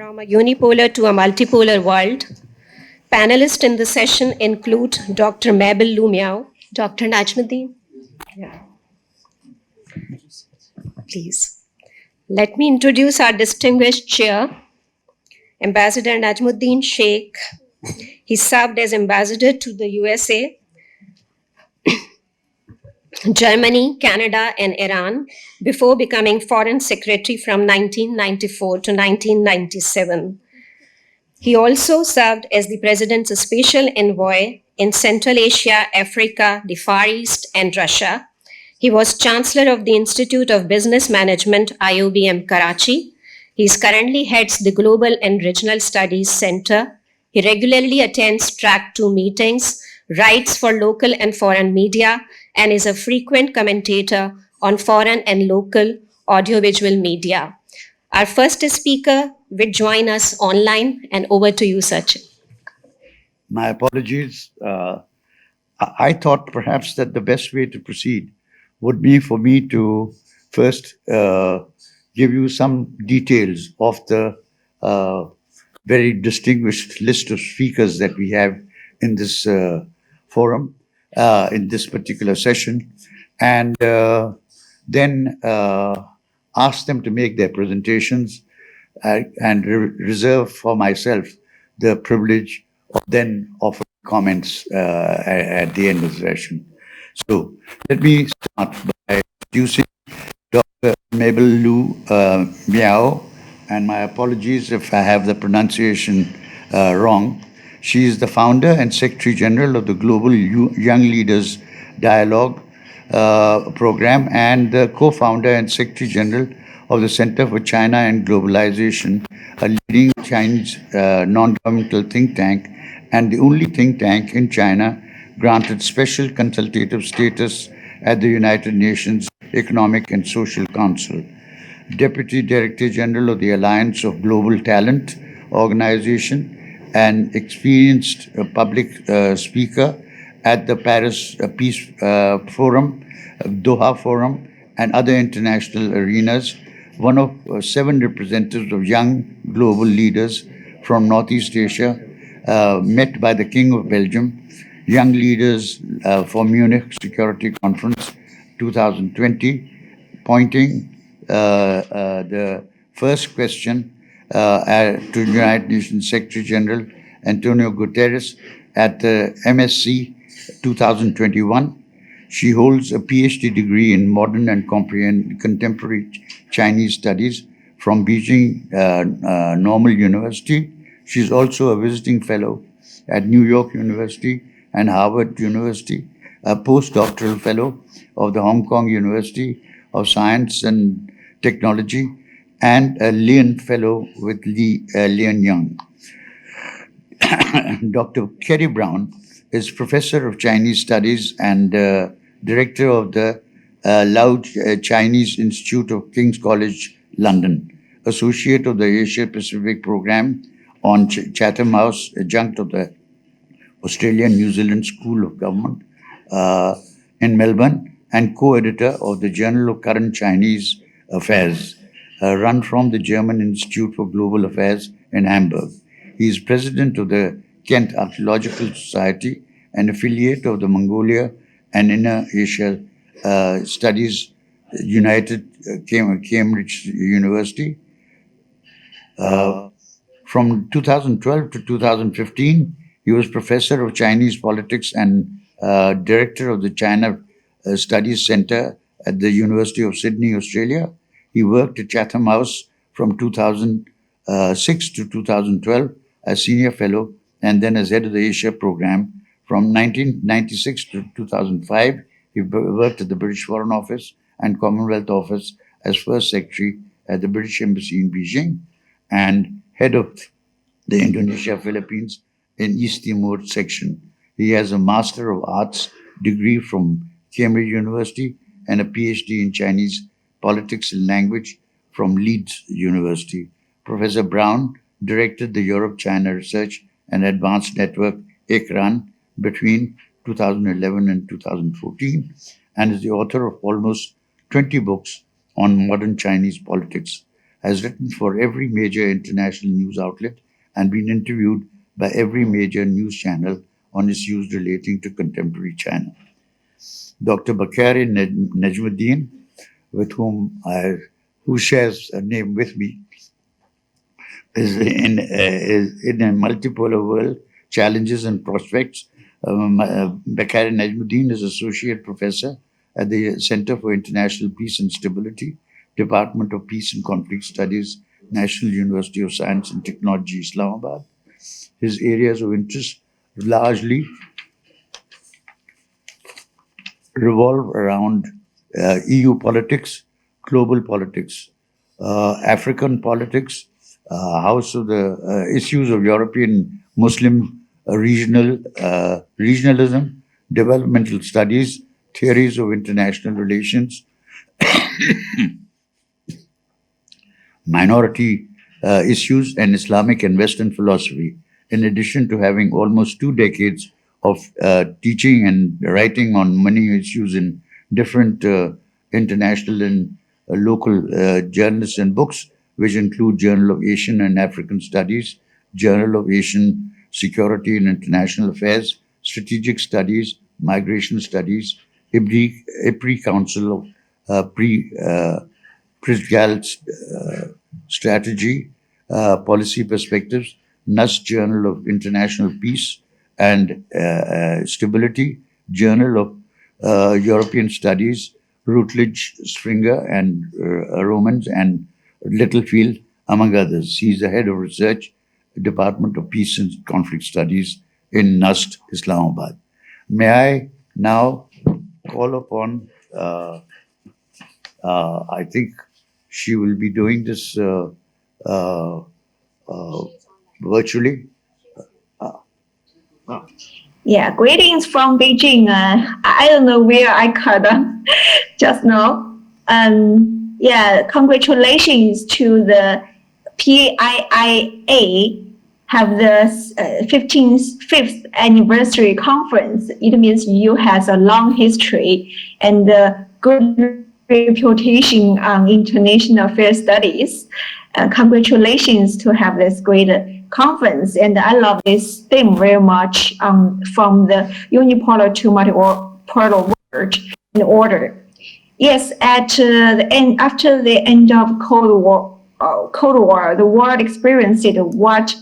From a unipolar to a multipolar world. Panelists in the session include Dr. Mabel Miao, Dr. Najmuddin. Yeah. Please. Let me introduce our distinguished chair, Ambassador Najmuddin Shaikh. He served as ambassador to the USA, Germany, Canada, and Iran before becoming Foreign Secretary from 1994 to 1997. He also served as the President's Special Envoy in Central Asia, Africa, the Far East, and Russia. He was Chancellor of the Institute of Business Management, IOBM, Karachi. He currently heads the Global and Regional Studies Center. He regularly attends Track 2 meetings, writes for local and foreign media, and is a frequent commentator on foreign and local audiovisual media. Our first speaker will join us online, and over to you, Sachin. My apologies. I thought perhaps that the best way to proceed would be for me to first give you some details of the very distinguished list of speakers that we have in this forum, in this particular session, and then ask them to make their presentations and reserve for myself the privilege of then offering comments at the end of the session. So let me start by introducing Dr. Mabel Miao, and my apologies if I have the pronunciation wrong. She is the founder and Secretary General of the Global Young Leaders Dialogue Program and the co-founder and Secretary General of the Center for China and Globalization, a leading Chinese non-governmental think tank and the only think tank in China granted special consultative status at the United Nations Economic and Social Council. Deputy Director General of the Alliance of Global Talent Organization, an experienced public speaker at the Paris Peace Forum, Doha Forum, and other international arenas, one of 7 representatives of young global leaders from Northeast Asia, met by the King of Belgium, Young Leaders for Munich Security Conference 2020, pointing the first question to United Nations Secretary General Antonio Guterres at the MSc 2021. She holds a PhD degree in modern and contemporary Chinese studies from Beijing Normal University. She's also a visiting fellow at New York University and Harvard University, a postdoctoral fellow of the Hong Kong University of Science and Technology, and a Lian Fellow with Lian Young. Dr. Kerry Brown is Professor of Chinese Studies and Director of the Lao Chinese Institute of King's College, London, Associate of the Asia Pacific Program on Chatham House, adjunct of the Australian New Zealand School of Government in Melbourne, and co-editor of the Journal of Current Chinese Affairs, run from the German Institute for Global Affairs in Hamburg. He is president of the Kent Archaeological Society and affiliate of the Mongolia and Inner Asia Studies United Cambridge University. From 2012 to 2015, he was professor of Chinese politics and director of the China Studies Center at the University of Sydney, Australia. He worked at Chatham House from 2006 to 2012 as senior fellow and then as head of the Asia program. From 1996 to 2005, he worked at the British Foreign Office and Commonwealth Office as first secretary at the British Embassy in Beijing and head of the Indonesia-Philippines in East Timor section. He has a Master of Arts degree from Cambridge University and a PhD in Chinese Politics and Language from Leeds University. Professor Brown directed the Europe-China Research and Advanced Network, ECRAN, between 2011 and 2014, and is the author of almost 20 books on modern Chinese politics. has written for every major international news outlet and been interviewed by every major news channel on issues relating to contemporary China. Dr. Bakare Najmuddin, with who shares a name with me, is in a multipolar world, challenges and prospects. Bakare Najmuddin is Associate Professor at the Center for International Peace and Stability, Department of Peace and Conflict Studies, National University of Science and Technology, Islamabad. His areas of interest largely revolve around EU politics, global politics, African politics, House of the issues of European Muslim regionalism, developmental studies, theories of international relations, minority issues, and Islamic and Western philosophy, in addition to having almost 2 decades of teaching and writing on many issues in different international and local journals and books, which include Journal of Asian and African Studies, Journal of Asian Security and International Affairs, Strategic Studies, Migration Studies, IPRI Council of Prisgal Strategy, Policy Perspectives, NUST Journal of International Peace and Stability, Journal of European Studies, Routledge, Springer, and Romans, and Littlefield, among others. He is the head of research, Department of Peace and Conflict Studies in NUST, Islamabad. May I now call upon, I think she will be doing this virtually. Yeah, greetings from Beijing. I don't know where I cut just now. Yeah, congratulations to the PIIA have the 15th anniversary conference. It means EU has a long history and good reputation on international affairs studies. Congratulations to have this great conference, and I love this theme very much from the unipolar to multipolar world in order. Yes, at the end, after the end of Cold War, the world experienced what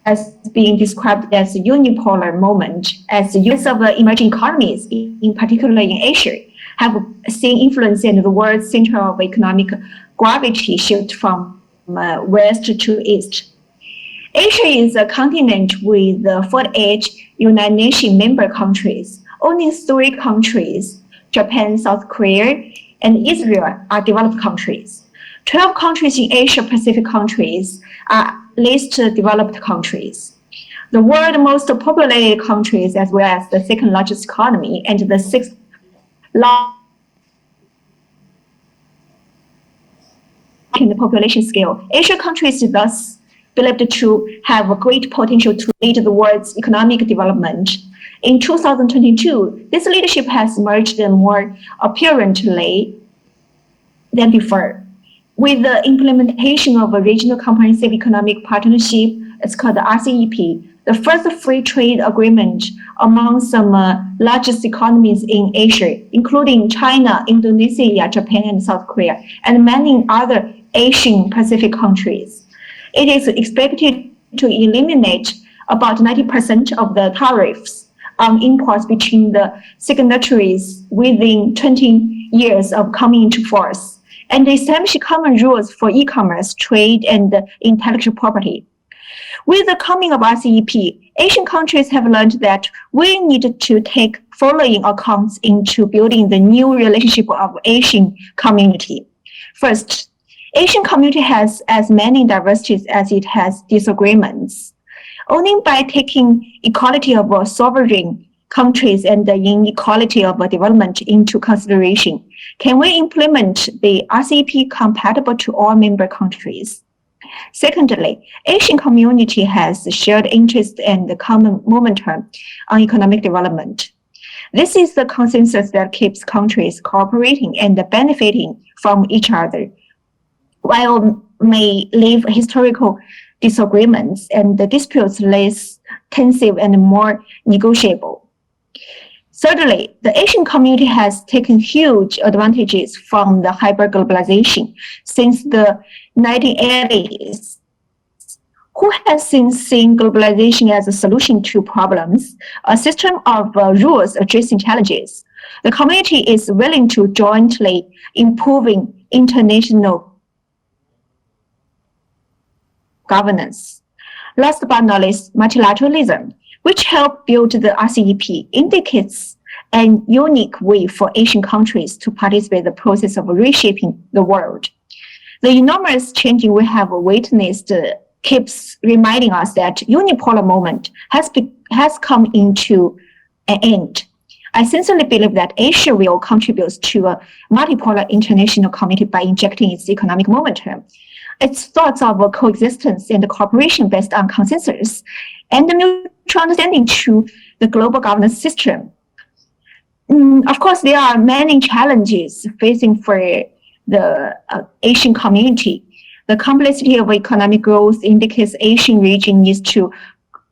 has been described as a unipolar moment, as the use of emerging economies, in particular in Asia, have seen influence in the world's center of economic gravity shift from west to east. Asia is a continent with 48 United Nations member countries. Only 3 countries, Japan, South Korea, and Israel, are developed countries. 12 countries in Asia Pacific countries are least developed countries. The world's most populated countries, as well as the second largest economy and the 6th largest in the population scale. Asian countries thus believed to have a great potential to lead the world's economic development. In 2022, this leadership has emerged more apparently than before. With the implementation of a regional comprehensive economic partnership, it's called the RCEP, the first free trade agreement among some largest economies in Asia, including China, Indonesia, Japan, and South Korea, and many other Asian Pacific countries. It is expected to eliminate about 90% of the tariffs on imports between the signatories within 20 years of coming into force, and establish common rules for e-commerce, trade, and intellectual property. With the coming of RCEP, Asian countries have learned that we need to take following accounts into building the new relationship of Asian community. First, Asian community has as many diversities as it has disagreements. Only by taking equality of sovereign countries and the inequality of development into consideration can we implement the RCEP compatible to all member countries. Secondly, Asian community has shared interest and common momentum on economic development. This is the consensus that keeps countries cooperating and benefiting from each other. while may leave historical disagreements and the disputes less tensive and more negotiable. Thirdly, the Asian community has taken huge advantages from the hyperglobalization since the 1980s. Who has since seen globalization as a solution to problems, a system of rules addressing challenges? The community is willing to jointly improving international governance. Last but not least, multilateralism, which helped build the RCEP, indicates a unique way for Asian countries to participate in the process of reshaping the world. The enormous change we have witnessed keeps reminding us that unipolar moment has come into an end. I sincerely believe that Asia will contribute to a multipolar international community by injecting its economic momentum, its thoughts of coexistence and cooperation based on consensus, and the mutual understanding to the global governance system. Of course, there are many challenges facing for the Asian community. The complexity of economic growth indicates Asian region needs to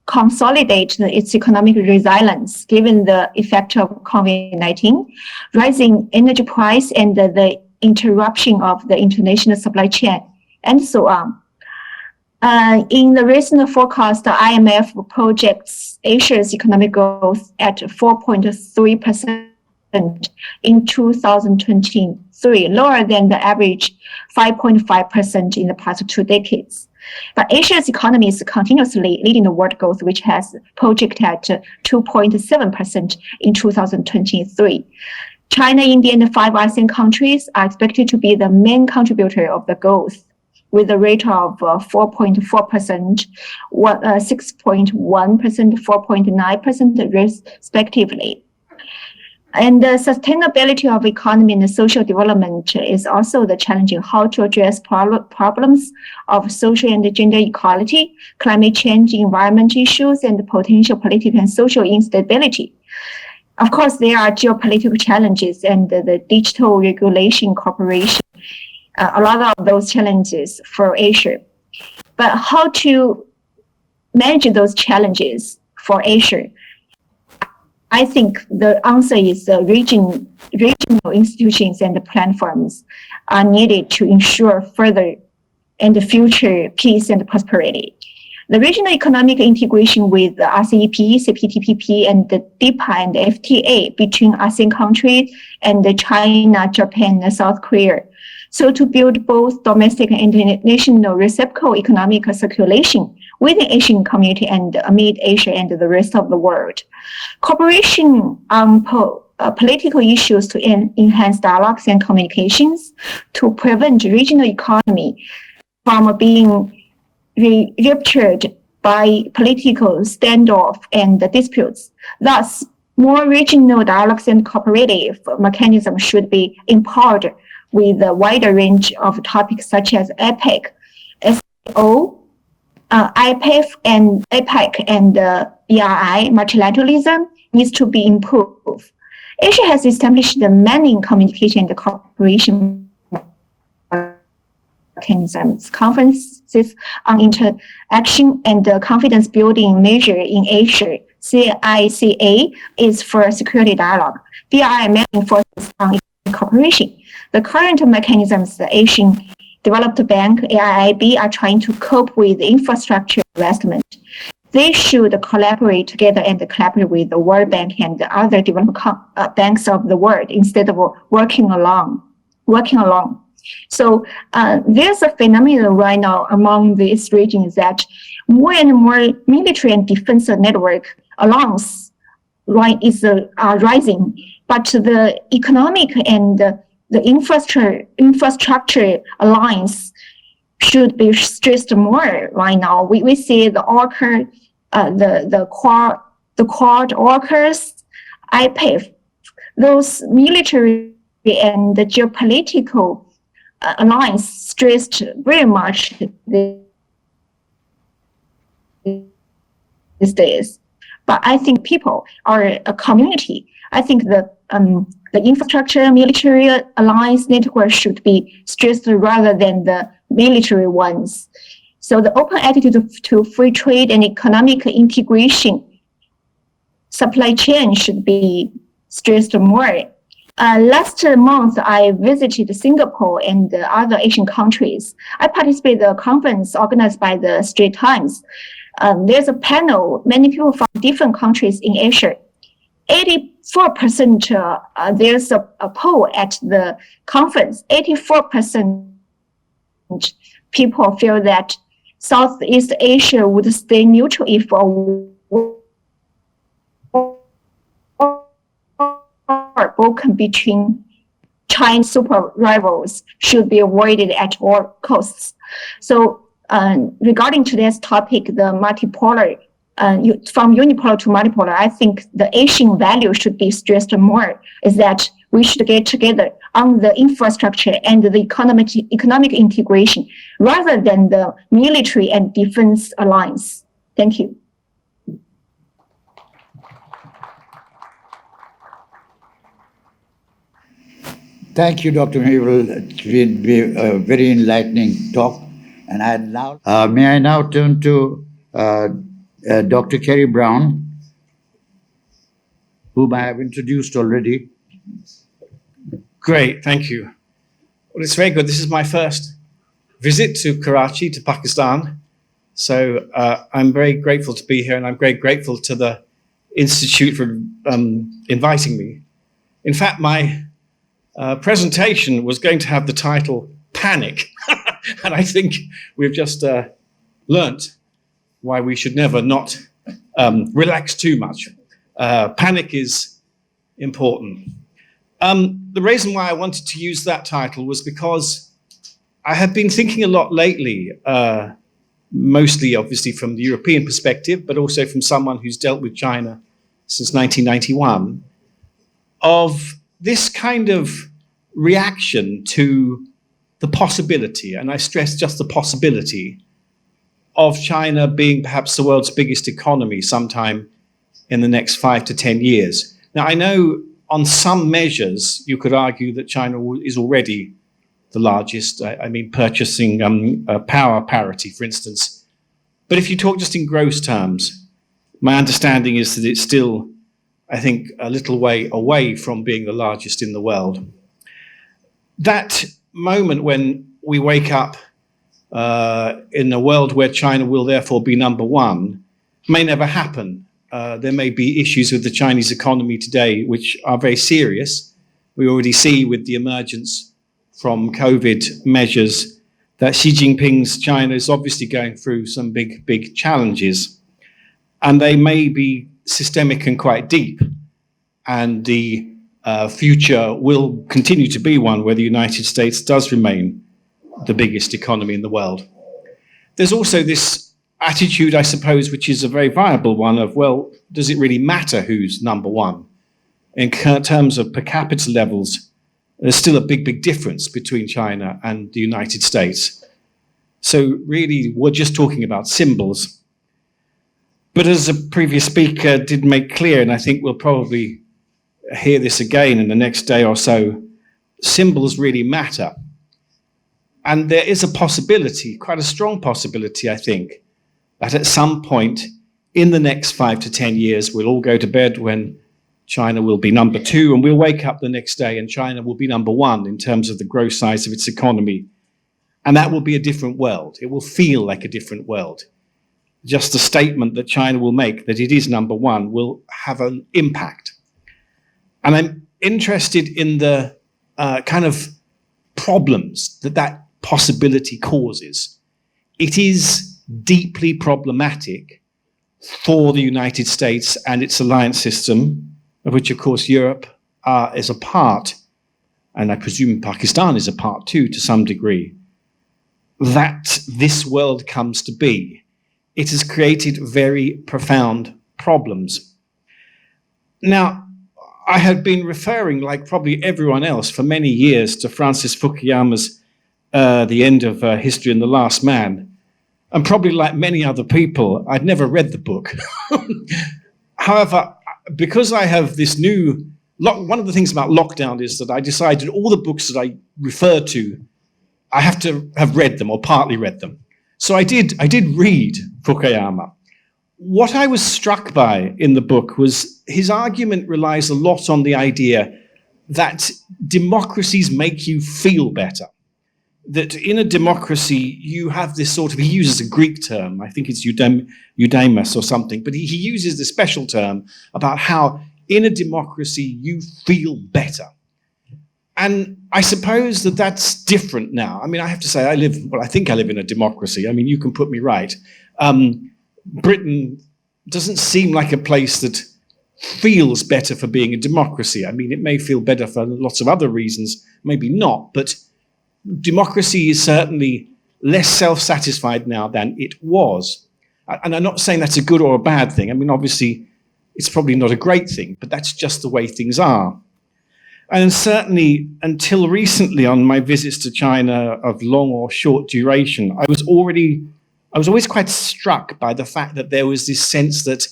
consolidate its economic resilience given the effect of COVID-19, rising energy price, and the interruption of the international supply chain, and so on. In the recent forecast, the IMF projects Asia's economic growth at 4.3% in 2023, lower than the average 5.5% in the past 2 decades. But Asia's economy is continuously leading the world growth, which has projected at 2.7% in 2023. China, India, and the 5 ASEAN countries are expected to be the main contributor of the growth, with a rate of 4.4%, 6.1%, 4.9% respectively. And the sustainability of economy and social development is also the challenging how to address problems of social and gender equality, climate change, environment issues, and potential political and social instability. Of course, there are geopolitical challenges and the digital regulation cooperation, a lot of those challenges for Asia. But how to manage those challenges for Asia? I think the answer is regional institutions and platforms are needed to ensure further and future peace and prosperity. The regional economic integration with the RCEP, CPTPP, and the DIPA and the FTA between ASEAN countries and China, Japan, and South Korea. So to build both domestic and international reciprocal economic circulation within Asian community and amid Asia and the rest of the world. Cooperation on political issues to enhance dialogues and communications to prevent regional economy from being ruptured by political standoff and disputes. Thus, more regional dialogues and cooperative mechanisms should be empowered with a wider range of topics such as APEC, SAO, IPEF, and APEC, and BRI. Multilateralism needs to be improved. Asia has established many communication and cooperation mechanisms, conferences on interaction and confidence building measure in Asia. CICA is for security dialogue. BRI mainly focuses on cooperation. The current mechanisms, the Asian Developed Bank, AIIB, are trying to cope with infrastructure investment. They should collaborate together and collaborate with the World Bank and the other development banks of the world instead of working alone. So there's a phenomenon right now among these regions that more and more military and defense network alliance is rising, but the economic and the infrastructure alliance should be stressed more right now. We see the AUKUS, the Quad AUKUS, IPEF, those military and the geopolitical alliance stressed very much these days. But I think people are a community. I think the infrastructure military alliance network should be stressed rather than the military ones. So the open attitude to free trade and economic integration supply chain should be stressed more. Last month, I visited Singapore and other Asian countries. I participated in a conference organized by the Straits Times. There's a panel, many people from different countries in Asia. 84%, there's a poll at the conference, 84% people feel that Southeast Asia would stay neutral if a war broken between Chinese super rivals should be avoided at all costs. So regarding today's topic, the multipolar, from unipolar to multipolar, I think the Asian value should be stressed more, is that we should get together on the infrastructure and the economic integration rather than the military and defense alliance. Thank you. Thank you, Dr. Mabel. It's been a very enlightening talk. And may I now turn to Dr. Kerry Brown, whom I have introduced already. Great, thank you. Well, it's very good. This is my first visit to Karachi, to Pakistan. So I'm very grateful to be here, and I'm very grateful to the Institute for inviting me. In fact, my presentation was going to have the title Panic. And I think we've just learnt why we should never not relax too much. Panic is important. The reason why I wanted to use that title was because I have been thinking a lot lately, mostly obviously from the European perspective, but also from someone who's dealt with China since 1991, of this kind of reaction to the possibility, and I stress just the possibility, of China being perhaps the world's biggest economy sometime in the next 5 to 10 years. Now, I know on some measures you could argue that China is already the largest. I mean, purchasing power parity, for instance. But if you talk just in gross terms, my understanding is that it's still, I think, a little way away from being the largest in the world. That moment when we wake up in a world where China will therefore be number one may never happen. There may be issues with the Chinese economy today which are very serious. We already see with the emergence from COVID measures that Xi Jinping's China is obviously going through some big challenges. And they may be systemic and quite deep. And the future will continue to be one where the United States does remain the biggest economy in the world. There's also this attitude, I suppose, which is a very viable one of, well, does it really matter who's number one? In terms of per capita levels, there's still a big difference between China and the United States. So really, we're just talking about symbols. But as a previous speaker did make clear, and I think we'll probably hear this again in the next day or so, symbols really matter. And there is a possibility, quite a strong possibility, I think, that at some point in the next 5 to 10 years, we'll all go to bed when China will be number two, and we'll wake up the next day and China will be number one in terms of the gross size of its economy. And that will be a different world. It will feel like a different world. Just the statement that China will make that it is number one will have an impact. And I'm interested in the kind of problems that possibility causes. It is deeply problematic for the United States and its alliance system, of which, of course, Europe is a part, and I presume Pakistan is a part too, to some degree, that this world comes to be. It has created very profound problems. Now, I had been referring, like probably everyone else, for many years to Francis Fukuyama's The End of History and the Last Man. And probably like many other people, I'd never read the book. However, because I have this one of the things about lockdown is that I decided all the books that I refer to I have to have read them or partly read them. So I did read Fukuyama. What I was struck by in the book was his argument relies a lot on the idea that democracies make you feel better. That in a democracy, you have this sort of, he uses a Greek term, I think it's eudaimos or something, but he uses this special term about how in a democracy, you feel better. And I suppose that that's different now. I mean, I have to say, I think I live in a democracy. I mean, you can put me right. Britain doesn't seem like a place that feels better for being a democracy. I mean, it may feel better for lots of other reasons, maybe not, but democracy is certainly less self-satisfied now than it was. And I'm not saying that's a good or a bad thing. I mean, obviously, it's probably not a great thing, but that's just the way things are. And certainly, until recently on my visits to China of long or short duration, I was always quite struck by the fact that there was this sense that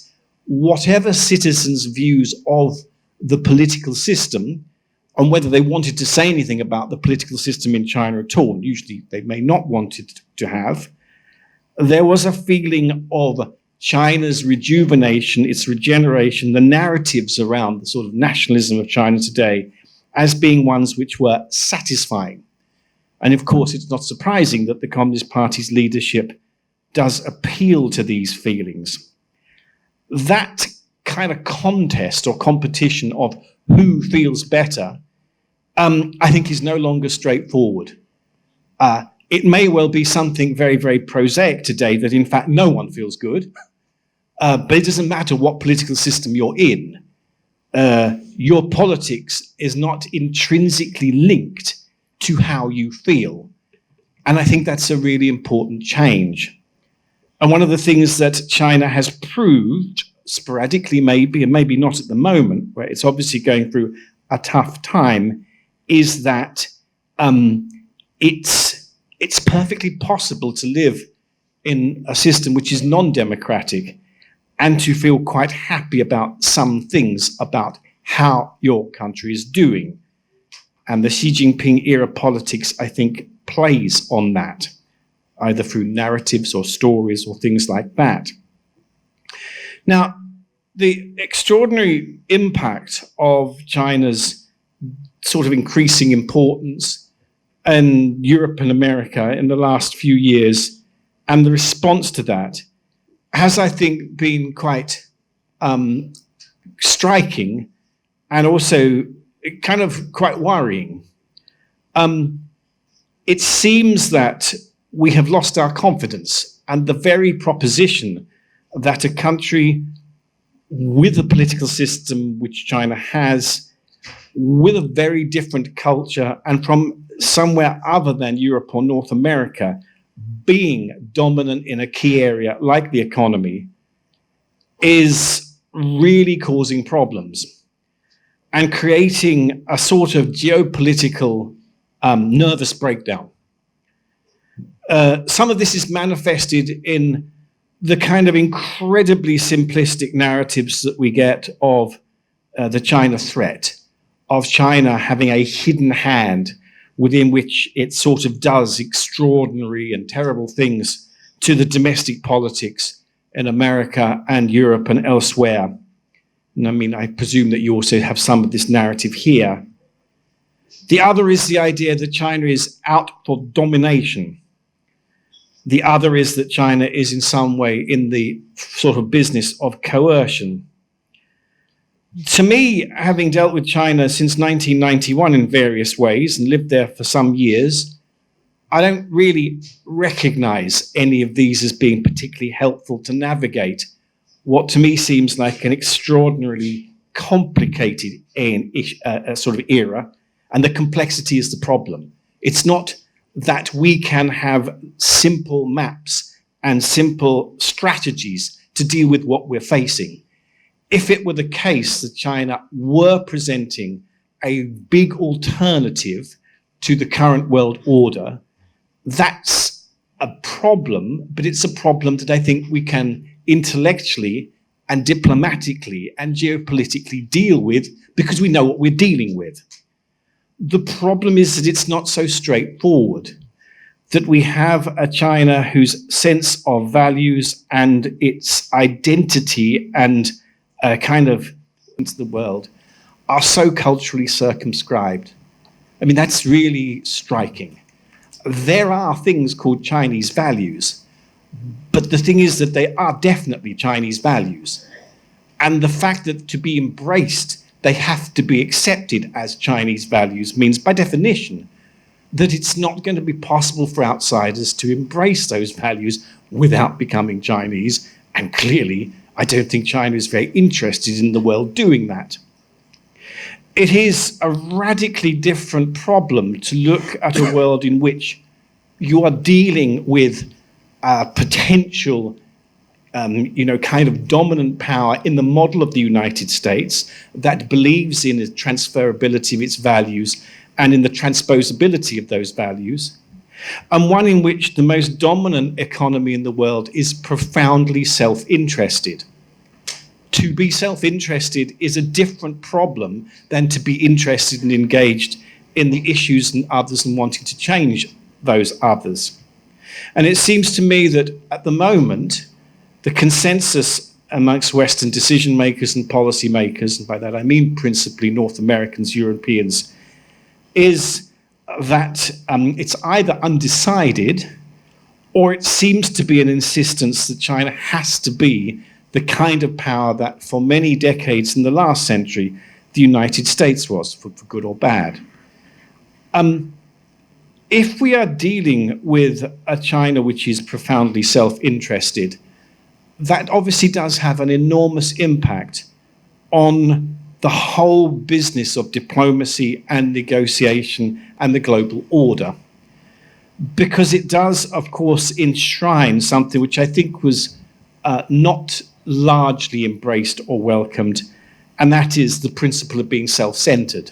whatever citizens' views of the political system, and whether they wanted to say anything about the political system in China at all, and usually they may not want it to have, there was a feeling of China's rejuvenation, its regeneration, the narratives around the sort of nationalism of China today as being ones which were satisfying. And of course, it's not surprising that the Communist Party's leadership does appeal to these feelings. That kind of contest or competition of who feels better, I think is no longer straightforward. It may well be something very, very prosaic today that in fact no one feels good, but it doesn't matter what political system you're in. Your politics is not intrinsically linked to how you feel. And I think that's a really important change. And one of the things that China has proved, sporadically maybe, and maybe not at the moment, where it's obviously going through a tough time, is that it's perfectly possible to live in a system which is non-democratic and to feel quite happy about some things about how your country is doing. And the Xi Jinping era politics, I think, plays on that, either through narratives or stories or things like that. Now, the extraordinary impact of China's sort of increasing importance in Europe and America in the last few years, and the response to that has, I think, been quite striking and also kind of quite worrying. It seems that we have lost our confidence, and the very proposition that a country with a political system which China has, with a very different culture and from somewhere other than Europe or North America, being dominant in a key area like the economy, is really causing problems and creating a sort of geopolitical nervous breakdown. Some of this is manifested in the kind of incredibly simplistic narratives that we get of the China threat, of China having a hidden hand within which it sort of does extraordinary and terrible things to the domestic politics in America and Europe and elsewhere. And I mean, I presume that you also have some of this narrative here. The other is the idea that China is out for domination. The other is that China is in some way in the sort of business of coercion. To me, having dealt with China since 1991 in various ways and lived there for some years, I don't really recognize any of these as being particularly helpful to navigate what to me seems like an extraordinarily complicated sort of era, and the complexity is the problem. It's not that we can have simple maps and simple strategies to deal with what we're facing. If it were the case that China were presenting a big alternative to the current world order, that's a problem, but it's a problem that I think we can intellectually and diplomatically and geopolitically deal with because we know what we're dealing with. The problem is that it's not so straightforward. that we have a China whose sense of values and its identity and kind of into the world are so culturally circumscribed. I mean, that's really striking. There are things called Chinese values, but the thing is that they are definitely Chinese values. And the fact that to be embraced, they have to be accepted as Chinese values means, by definition, that it's not going to be possible for outsiders to embrace those values without becoming Chinese. And clearly, I don't think China is very interested in the world doing that. It is a radically different problem to look at a world in which you are dealing with potential kind of dominant power in the model of the United States that believes in the transferability of its values and in the transposability of those values, and one in which the most dominant economy in the world is profoundly self-interested. To be self-interested is a different problem than to be interested and engaged in the issues and others and wanting to change those others. And it seems to me that at the moment, the consensus amongst Western decision makers and policy makers, and by that I mean principally North Americans, Europeans, is that it's either undecided or it seems to be an insistence that China has to be the kind of power that for many decades in the last century the United States was, for good or bad. If we are dealing with a China which is profoundly self-interested, that obviously does have an enormous impact on the whole business of diplomacy and negotiation and the global order. Because it does, of course, enshrine something which I think was not largely embraced or welcomed, and that is the principle of being self-centered.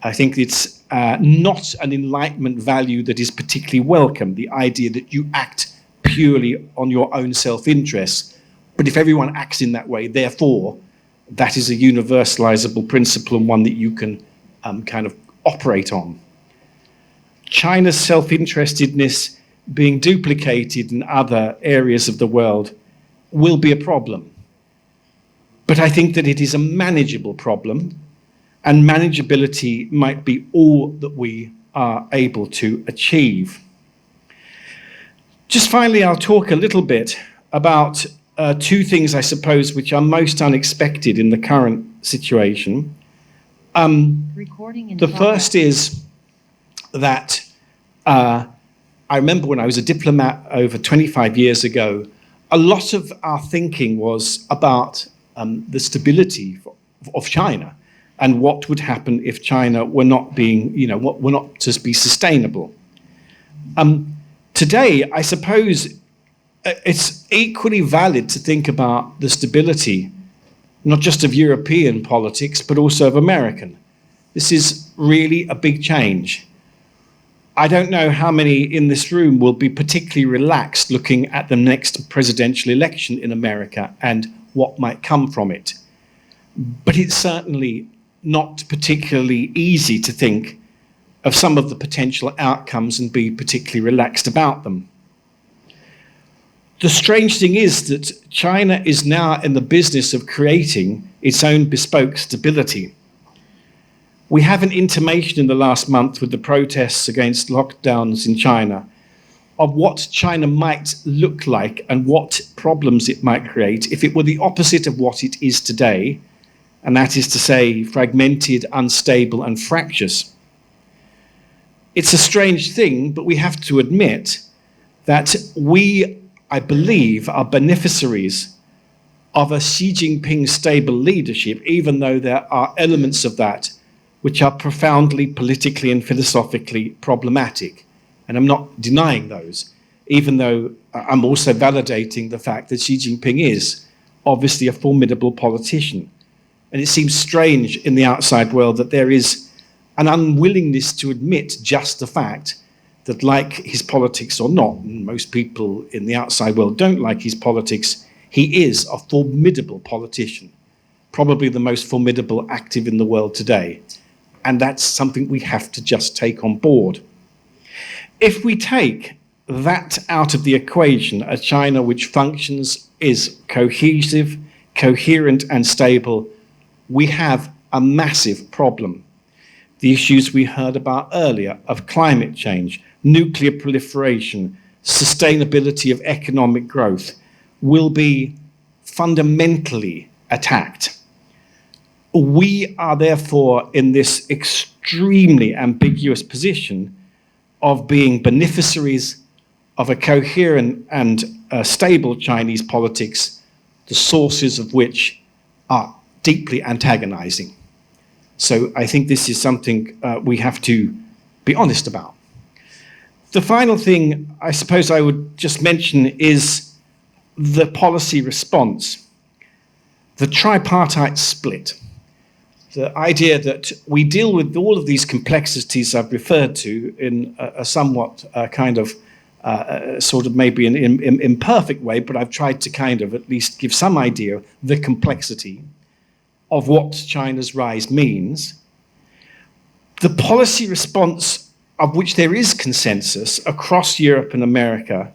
I think it's not an Enlightenment value that is particularly welcome, the idea that you act purely on your own self-interest. But if everyone acts in that way, therefore, that is a universalizable principle and one that you can kind of operate on. China's self-interestedness being duplicated in other areas of the world will be a problem. But I think that it is a manageable problem, and manageability might be all that we are able to achieve. Just finally, I'll talk a little bit about two things, I suppose, which are most unexpected in the current situation. The first is that I remember when I was a diplomat over 25 years ago, a lot of our thinking was about the stability of China and what would happen if China were not being, were not to be sustainable. Today, I suppose it's equally valid to think about the stability, not just of European politics, but also of American. This is really a big change. I don't know how many in this room will be particularly relaxed looking at the next presidential election in America and what might come from it. But it's certainly not particularly easy to think of some of the potential outcomes and be particularly relaxed about them. The strange thing is that China is now in the business of creating its own bespoke stability. We have an intimation in the last month with the protests against lockdowns in China of what China might look like and what problems it might create if it were the opposite of what it is today, and that is to say, fragmented, unstable, and fractious. It's a strange thing, but we have to admit that we, I believe, are beneficiaries of a Xi Jinping stable leadership, even though there are elements of that which are profoundly politically and philosophically problematic. And I'm not denying those, even though I'm also validating the fact that Xi Jinping is obviously a formidable politician. And it seems strange in the outside world that there is an unwillingness to admit just the fact that, like his politics or not, and most people in the outside world don't like his politics, he is a formidable politician, probably the most formidable active in the world today. And that's something we have to just take on board. If we take that out of the equation, a China which functions, is cohesive, coherent, and stable, we have a massive problem. The issues we heard about earlier of climate change, nuclear proliferation, sustainability of economic growth will be fundamentally attacked. We are therefore in this extremely ambiguous position of being beneficiaries of a coherent and stable Chinese politics, the sources of which are deeply antagonizing. So I think this is something we have to be honest about. The final thing I suppose I would just mention is the policy response, the tripartite split, the idea that we deal with all of these complexities I've referred to in a somewhat kind of sort of maybe an imperfect way, but I've tried to kind of at least give some idea of the complexity of what China's rise means. The policy response of which there is consensus across Europe and America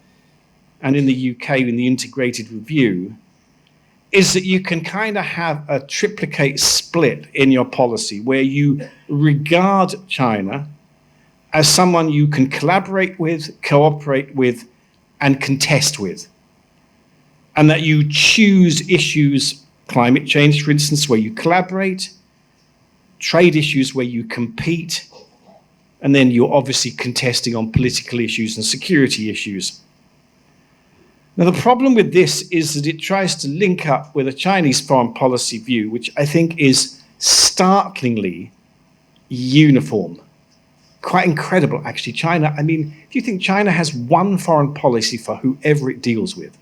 and in the UK in the integrated review is that you can kind of have a triplicate split in your policy where you regard China as someone you can collaborate with, cooperate with, and contest with. And that you choose issues, climate change, for instance, where you collaborate, trade issues where you compete, and then you're obviously contesting on political issues and security issues. Now, the problem with this is that it tries to link up with a Chinese foreign policy view, which I think is startlingly uniform. Quite incredible, actually. China, I mean, if you think China has one foreign policy for whoever it deals with,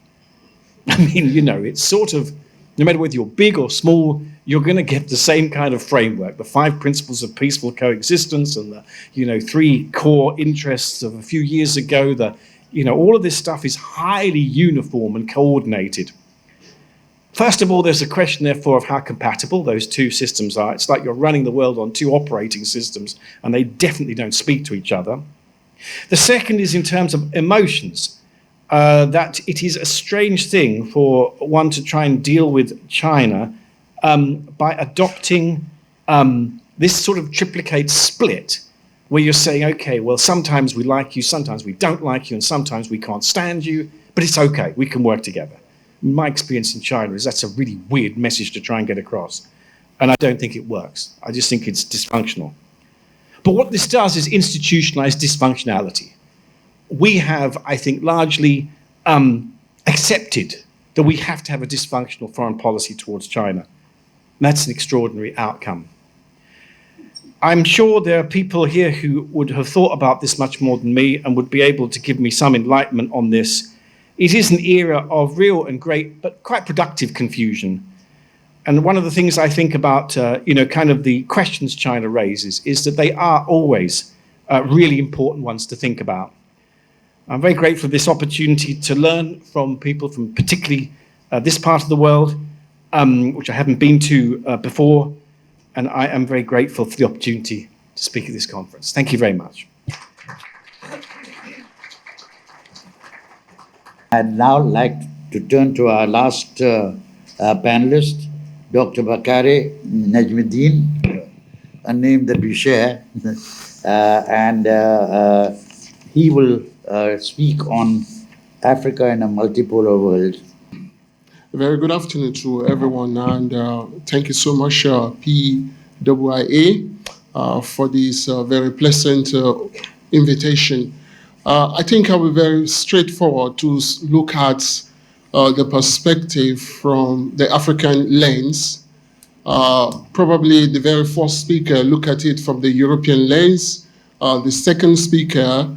I mean, you know, it's sort of, no matter whether you're big or small, you're going to get the same kind of framework, the 5 principles of peaceful coexistence and the, you know, 3 core interests of a few years ago, all of this stuff is highly uniform and coordinated. First of all, there's a question, therefore, of how compatible those 2 systems are. It's like you're running the world on 2 operating systems, and they definitely don't speak to each other. The second is in terms of emotions, that it is a strange thing for one to try and deal with China by adopting this sort of triplicate split, where you're saying, okay, well, sometimes we like you, sometimes we don't like you, and sometimes we can't stand you, but it's okay, we can work together. My experience in China is that's a really weird message to try and get across. And I don't think it works. I just think it's dysfunctional. But what this does is institutionalize dysfunctionality. We have, I think, largely accepted that we have to have a dysfunctional foreign policy towards China. And that's an extraordinary outcome. I'm sure there are people here who would have thought about this much more than me and would be able to give me some enlightenment on this. It is an era of real and great, but quite productive confusion. And one of the things I think about, kind of the questions China raises is that they are always really important ones to think about. I'm very grateful for this opportunity to learn from people from particularly this part of the world, which I haven't been to before. And I am very grateful for the opportunity to speak at this conference. Thank you very much. I'd now like to turn to our last panelist, Dr. Bakare Najmideen, a name that we share, and he will speak on Africa in a multipolar world. A very good afternoon to everyone, and thank you so much, PIIA, for this very pleasant invitation. I think I will be very straightforward to look at the perspective from the African lens. Probably the very first speaker look at it from the European lens. The second speaker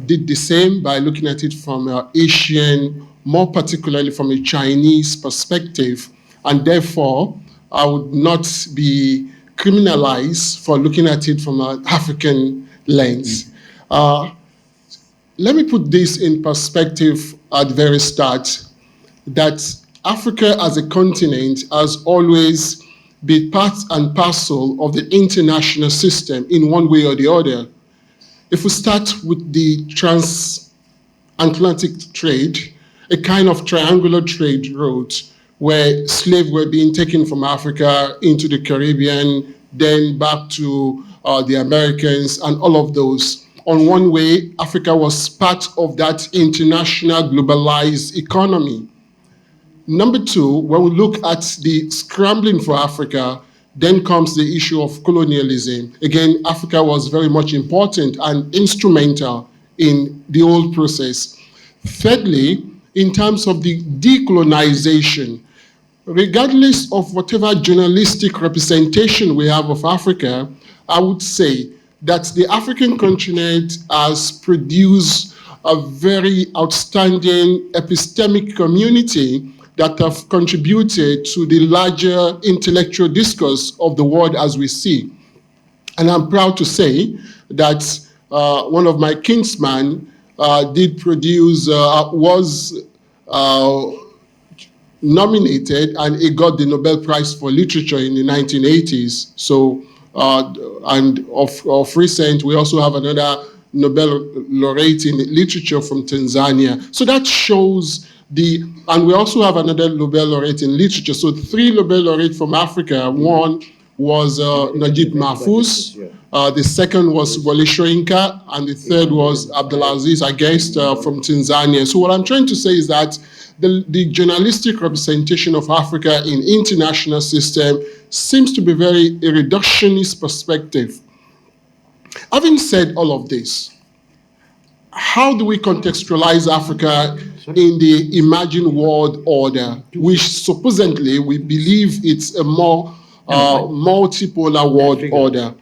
did the same by looking at it from Asian, more particularly from a Chinese perspective. And therefore, I would not be criminalized for looking at it from an African lens. Let me put this in perspective at the very start, that Africa as a continent has always been part and parcel of the international system in one way or the other. If we start with the transatlantic trade, a kind of triangular trade route where slaves were being taken from Africa into the Caribbean, then back to the Americans and all of those. On one way, Africa was part of that international globalized economy. Number two, when we look at the scrambling for Africa, then comes the issue of colonialism. Again, Africa was very much important and instrumental in the whole process. Thirdly, in terms of the decolonization, regardless of whatever journalistic representation we have of Africa, I would say that the African continent has produced a very outstanding epistemic community that have contributed to the larger intellectual discourse of the world as we see. And I'm proud to say that one of my kinsmen did produce, was nominated, and he got the Nobel Prize for Literature in the 1980s. So, and of recent, we also have another Nobel laureate in literature from Tanzania. So that shows and we also have another Nobel laureate in literature. So 3 Nobel laureates from Africa. One was Najib Mahfouz. The second was Wole Soyinka, and the third was Abdulaziz, I guess, from Tanzania. So what I'm trying to say is that the journalistic representation of Africa in international system seems to be very a reductionist perspective. Having said all of this, how do we contextualize Africa in the imagined world order, which supposedly we believe it's a more multipolar world order?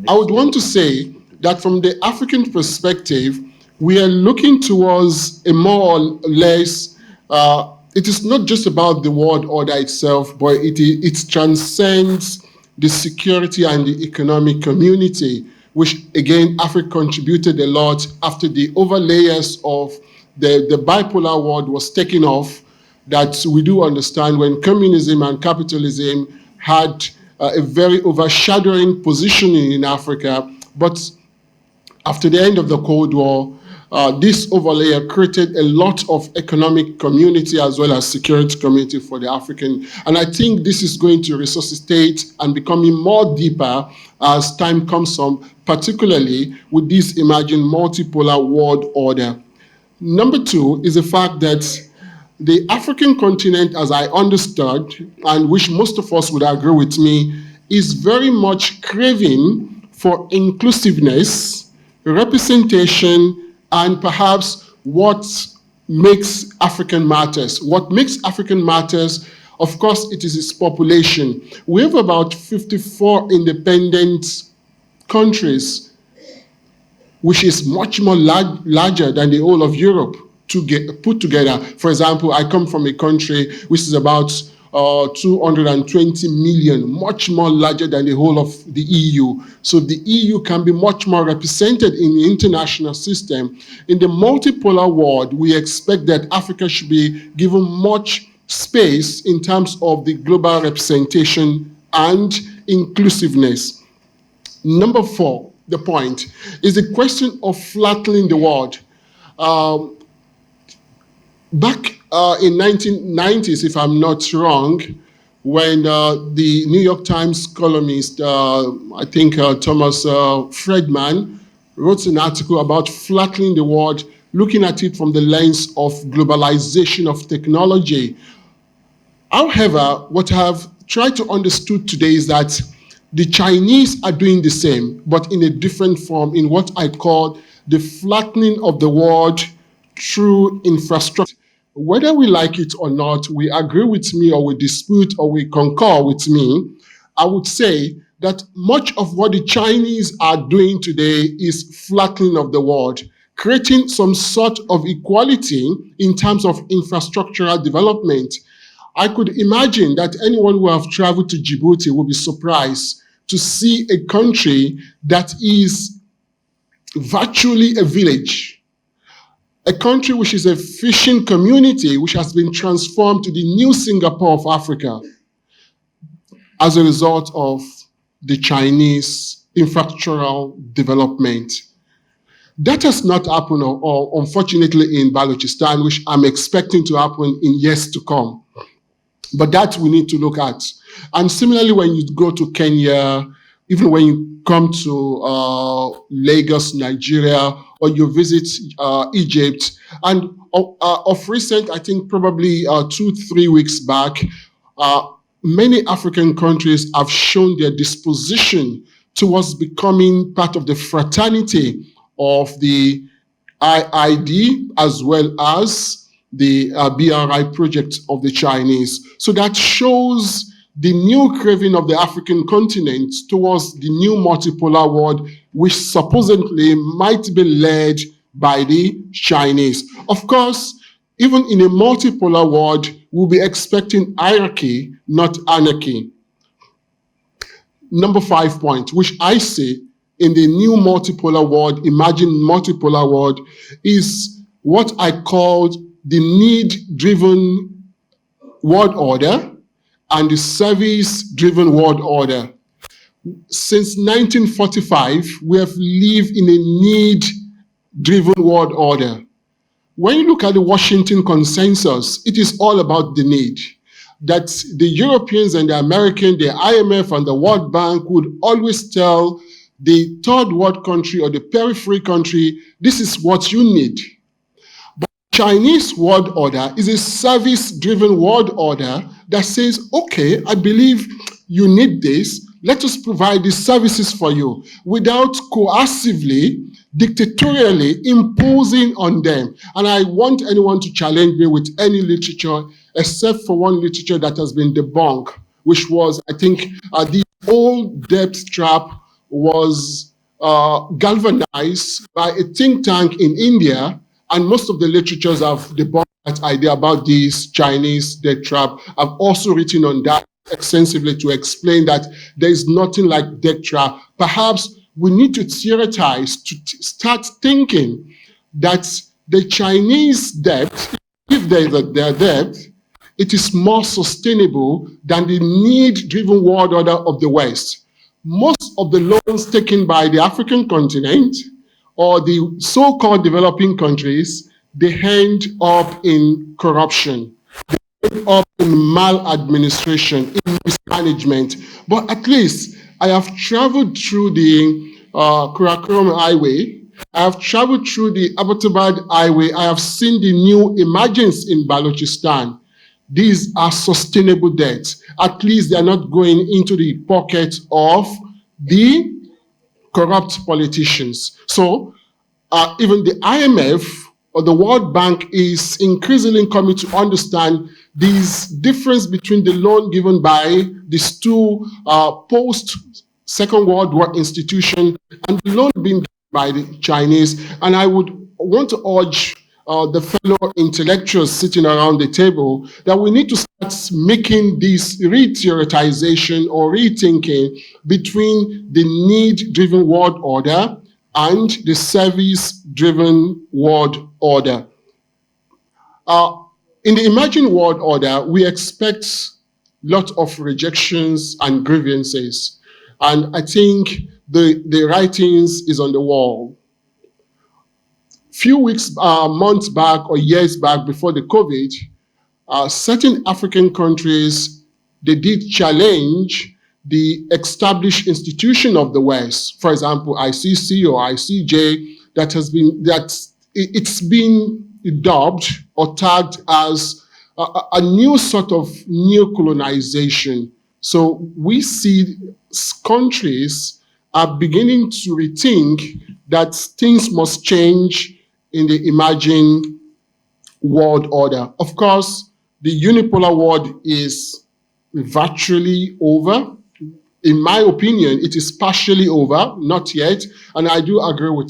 I would want to say that from the African perspective, we are looking towards a more or less, it is not just about the world order itself, but it transcends the security and the economic community, which again, Africa contributed a lot after the overlayers of the bipolar world was taken off, that we do understand when communism and capitalism had a very overshadowing positioning in Africa. But after the end of the Cold War, this overlayer created a lot of economic community as well as security community for the African. And I think this is going to resuscitate and becoming more deeper as time comes on, particularly with this emerging multipolar world order. Number two is the fact that the African continent, as I understood, and which most of us would agree with me, is very much craving for inclusiveness, representation, and perhaps what makes African matters. What makes African matters, of course, it is its population. We have about 54 independent countries, which is much more larger than the whole of Europe to get put together. For example, I come from a country which is about 220 million, much more larger than the whole of the EU. So the EU can be much more represented in the international system. In the multipolar world, we expect that Africa should be given much space in terms of the global representation and inclusiveness. Number four, the point, is the question of flattening the world. Back in 1990s, if I'm not wrong, when the New York Times columnist, I think Thomas Friedman, wrote an article about flattening the world, looking at it from the lens of globalization of technology. However, what I've tried to understand today is that the Chinese are doing the same, but in a different form, in what I call the flattening of the world through infrastructure. Whether we like it or not, we agree with me or we dispute or we concur with me, I would say that much of what the Chinese are doing today is flattening of the world, creating some sort of equality in terms of infrastructural development. I could imagine that anyone who have traveled to Djibouti will be surprised to see a country that is virtually a village, a country which is a fishing community which has been transformed to the new Singapore of Africa as a result of the Chinese infrastructural development. That has not happened, or unfortunately, in Balochistan, which I'm expecting to happen in years to come. But that we need to look at. And similarly, when you go to Kenya, even when you come to Lagos, Nigeria, or you visit Egypt, and of recent, I think probably 2-3 weeks back, many African countries have shown their disposition towards becoming part of the fraternity of the IID as well as the BRI project of the Chinese. So that shows the new craving of the African continent towards the new multipolar world, which supposedly might be led by the Chinese. Of course, even in a multipolar world, we'll be expecting hierarchy, not anarchy. Number 5 point, which I see in the new multipolar world, imagined multipolar world, is what I called the need-driven world order and the service-driven world order. Since 1945, we have lived in a need-driven world order. When you look at the Washington Consensus, it is all about the need. That the Europeans and the Americans, the IMF and the World Bank would always tell the third world country or the periphery country, this is what you need. But Chinese world order is a service-driven world order that says, okay, I believe you need this, let us provide these services for you without coercively, dictatorially imposing on them. And I want anyone to challenge me with any literature except for one literature that has been debunked, which was, I think, the old debt trap was galvanized by a think tank in India, and most of the literatures have debunked that idea about this Chinese debt trap. I've also written on that extensively to explain that there is nothing like debt trap. Perhaps we need to theorize, to start thinking that the Chinese debt, if there is their debt, it is more sustainable than the need-driven world order of the West. Most of the loans taken by the African continent or the so-called developing countries, they end up in corruption, they end up in maladministration, in mismanagement. But at least I have traveled through the Karakoram Highway, I have traveled through the Abbottabad Highway, I have seen the new emergence in Balochistan. These are sustainable debts. At least they are not going into the pocket of the corrupt politicians. So even the IMF or the World Bank is increasingly coming to understand this difference between the loan given by these two post-Second World War institutions and the loan being given by the Chinese. And I would want to urge the fellow intellectuals sitting around the table that we need to start making this re-theoretization or rethinking between the need-driven world order and the service-driven world order. In the emerging world order, we expect lots of rejections and grievances. And I think the writings is on the wall. Few weeks, months back or years back before the COVID, certain African countries, they did challenge the established institution of the West. For example, ICC or ICJ, it's been dubbed or tagged as a new sort of neo-colonization. So we see countries are beginning to rethink that things must change in the emerging world order. Of course, the unipolar world is virtually over. In my opinion, it is partially over, not yet. And I do agree with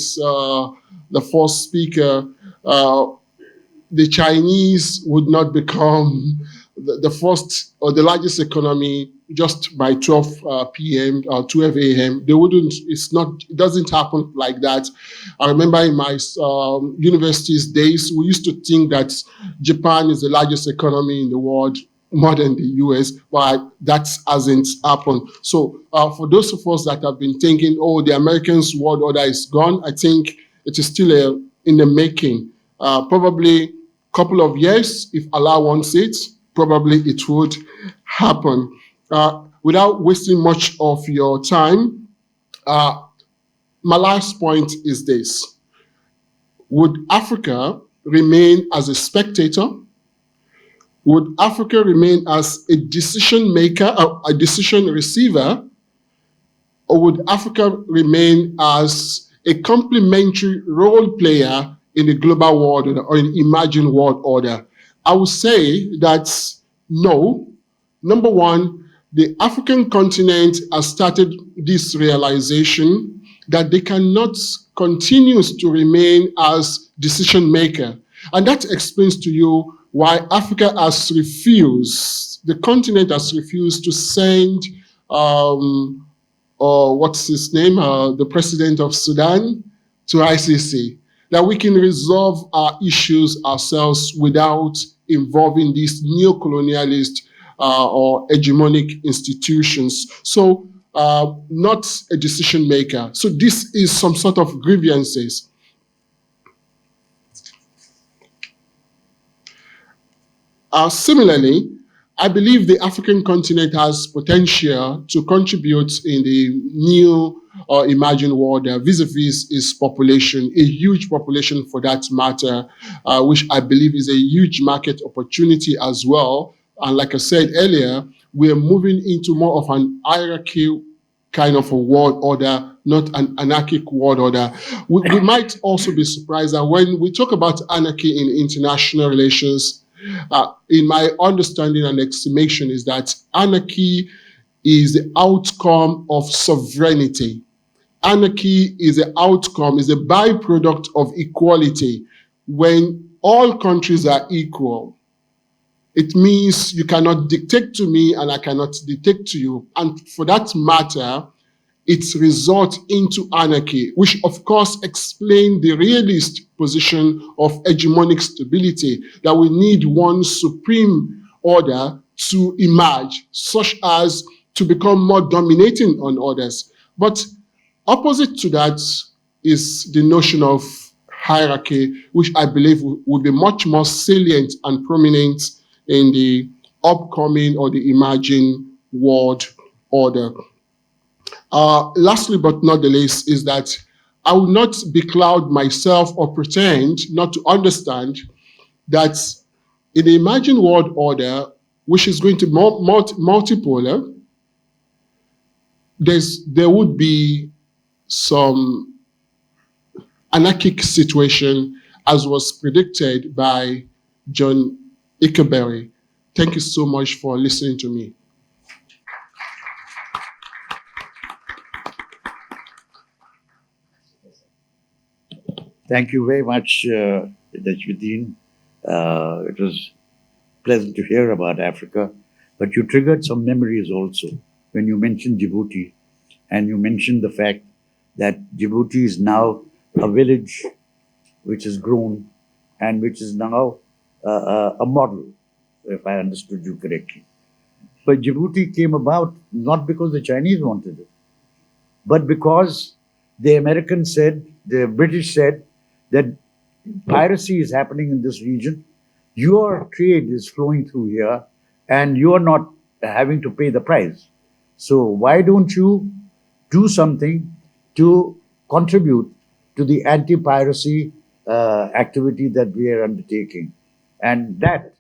the first speaker. The Chinese would not become the first or the largest economy just by 12 p.m. or 12 a.m. They wouldn't, it doesn't happen like that. I remember in my university's days, we used to think that Japan is the largest economy in the world, more than the US, but that hasn't happened. So for those of us that have been thinking, oh, the Americans' world order is gone, I think it is still in the making. Probably a couple of years, if Allah wants it, probably it would happen. Without wasting much of your time, my last point is this. Would Africa remain as a spectator? Would Africa remain as a decision maker, a decision receiver? Or would Africa remain as a complementary role player in the global world order or in emerging world order? I would say that no. Number one, the African continent has started this realization that they cannot continue to remain as decision maker. And that explains to you why Africa has refused, the continent has refused to send or what's his name, the president of Sudan, to ICC, that we can resolve our issues ourselves without involving these neo-colonialist or hegemonic institutions. So not a decision maker. So this is some sort of grievances. Similarly, I believe the African continent has potential to contribute in the new or emerging world vis-a-vis its population, a huge population for that matter, which I believe is a huge market opportunity as well. And like I said earlier, we're moving into more of an hierarchy kind of a world order, not an anarchic world order. We might also be surprised that when we talk about anarchy in international relations, in my understanding and estimation is that anarchy is the outcome of sovereignty. Anarchy is the outcome, is a byproduct of equality. When all countries are equal, it means you cannot dictate to me and I cannot dictate to you. And for that matter, it results into anarchy, which of course explains the realist position of hegemonic stability, that we need one supreme order to emerge, such as to become more dominating on others. But opposite to that is the notion of hierarchy, which I believe will be much more salient and prominent in the upcoming or the emerging world order. Lastly, but not the least, is that I will not becloud myself or pretend not to understand that in the emerging world order, which is going to be multipolar, there would be some anarchic situation as was predicted by John Ickeberry. Thank you so much for listening to me. Thank you very much, Najmideen. It was pleasant to hear about Africa, but you triggered some memories also when you mentioned Djibouti, and you mentioned the fact that Djibouti is now a village which has grown and which is now a model, if I understood you correctly. But Djibouti came about not because the Chinese wanted it, but because the Americans said, the British said, that piracy is happening in this region, your trade is flowing through here, and you're not having to pay the price. So why don't you do something to contribute to the anti-piracy activity that we are undertaking? And that,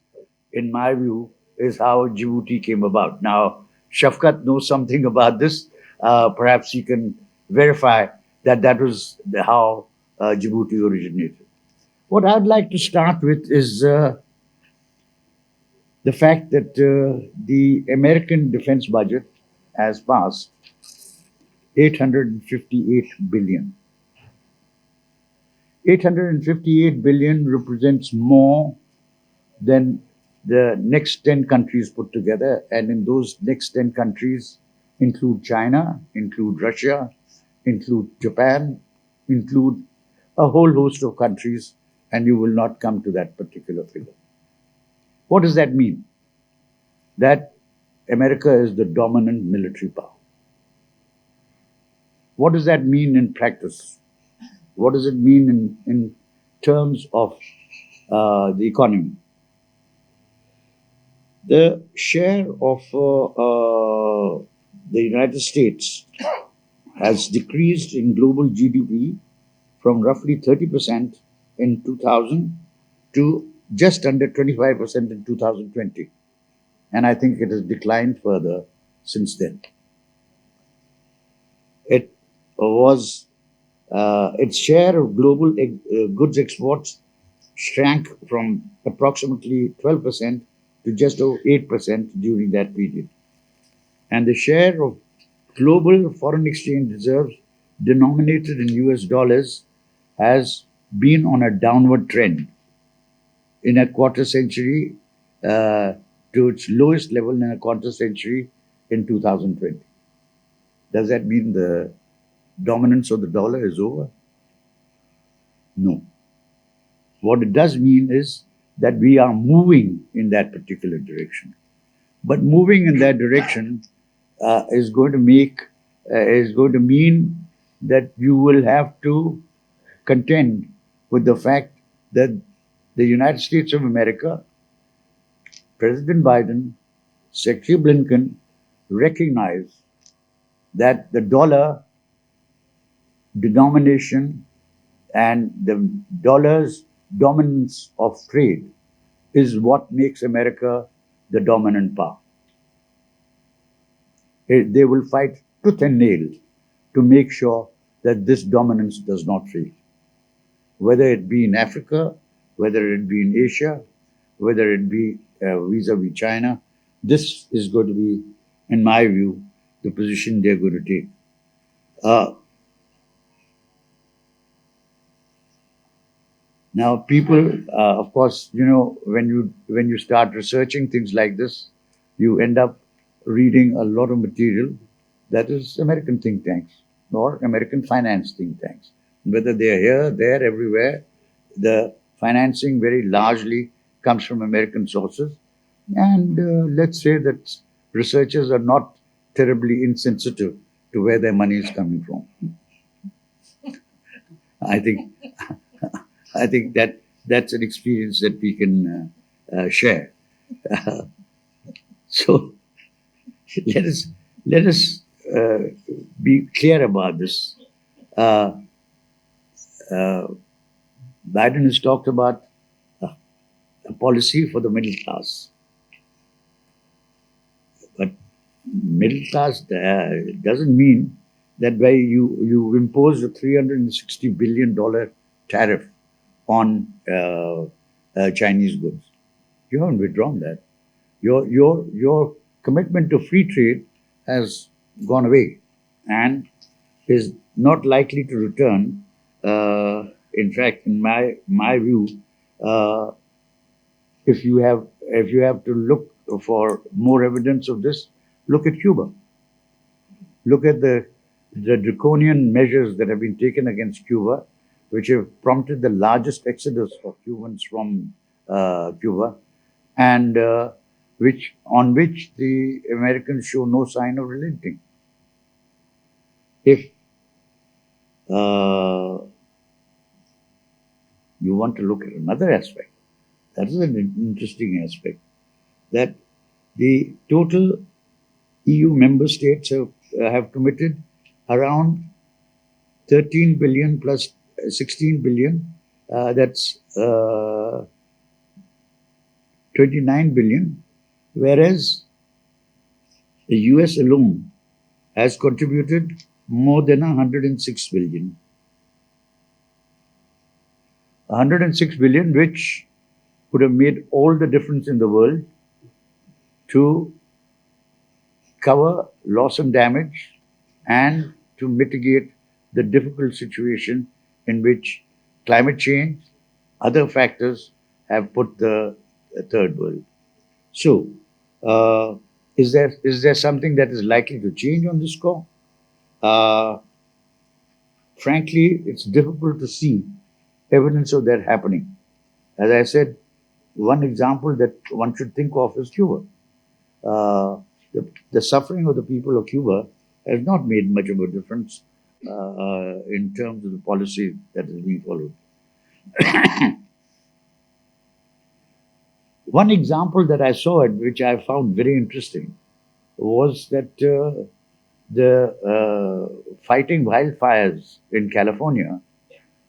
in my view, is how Djibouti came about. Now, Shafkat knows something about this. Perhaps he can verify that that was how Djibouti originated. What I'd like to start with is the fact that the American defense budget has passed 858 billion. 858 billion represents more than the next 10 countries put together, and in those next 10 countries include China, include Russia, include Japan, include a whole host of countries, and you will not come to that particular figure. What does that mean? That America is the dominant military power. What does that mean in practice? What does it mean in terms of the economy? The share of the United States has decreased in global GDP from roughly 30% in 2000 to just under 25% in 2020. And I think it has declined further since then. It was its share of global goods exports shrank from approximately 12% to just over 8% during that period. And the share of global foreign exchange reserves denominated in US dollars has been on a downward trend in a quarter century to its lowest level in a quarter century in 2020. Does that mean the dominance of the dollar is over? No. What it does mean is that we are moving in that particular direction. But moving in that direction is going to mean that you will have to contend with the fact that the United States of America, President Biden, Secretary Blinken recognize that the dollar denomination and the dollar's dominance of trade is what makes America the dominant power. They will fight tooth and nail to make sure that this dominance does not fail. Whether it be in Africa, whether it be in Asia, whether it be vis-a-vis China, this is going to be, in my view, the position they're going to take. Now, people, of course, when you start researching things like this, you end up reading a lot of material that is American think tanks or American finance think tanks. Whether they're here, there, everywhere, the financing very largely comes from American sources. And let's say that researchers are not terribly insensitive to where their money is coming from. I think that that's an experience that we can share. So let us be clear about this. Biden has talked about a policy for the middle class, but middle class doesn't mean that by you impose a $360 billion tariff on Chinese goods. You haven't withdrawn that. Your commitment to free trade has gone away and is not likely to return. In fact, in my view, if you have to look for more evidence of this, look at Cuba. Look at the draconian measures that have been taken against Cuba, which have prompted the largest exodus of Cubans from Cuba, and on which the Americans show no sign of relenting. If you want to look at another aspect, that is an interesting aspect, that the total EU member states have committed around 13 billion plus 16 billion, that's 29 billion, whereas the US alone has contributed more than 106 billion. 106 billion, which would have made all the difference in the world to cover loss and damage and to mitigate the difficult situation in which climate change, other factors have put the third world. So, is there something that is likely to change on this score? Frankly, it's difficult to see evidence of that happening. As I said, one example that one should think of is Cuba. The suffering of the people of Cuba has not made much of a difference in terms of the policy that is being followed. One example that I saw, which I found very interesting, was that the fighting wildfires in California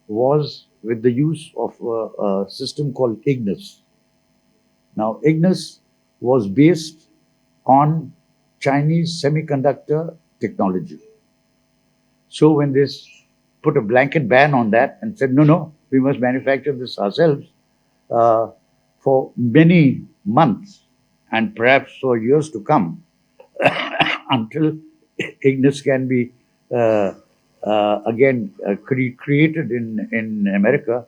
was with the use of a system called Ignis. Now, Ignis was based on Chinese semiconductor technology. So when they put a blanket ban on that and said, no, we must manufacture this ourselves, for many months and perhaps for years to come, until Ignis can be again created in America,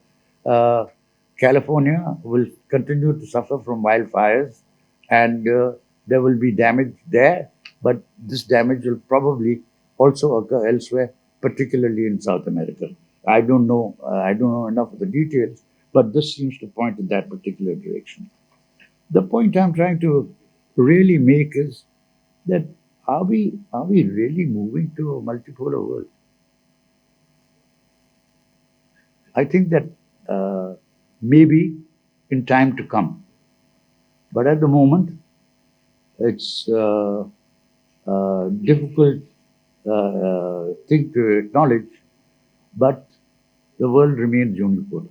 California will continue to suffer from wildfires, and there will be damage there, but this damage will probably also occur elsewhere, particularly in South America. I don't know enough of the details, but this seems to point in that particular direction. The point I'm trying to really make is that are we really moving to a multipolar world? I think that maybe in time to come, but at the moment it's difficult thing to acknowledge. But the world remains unipolar.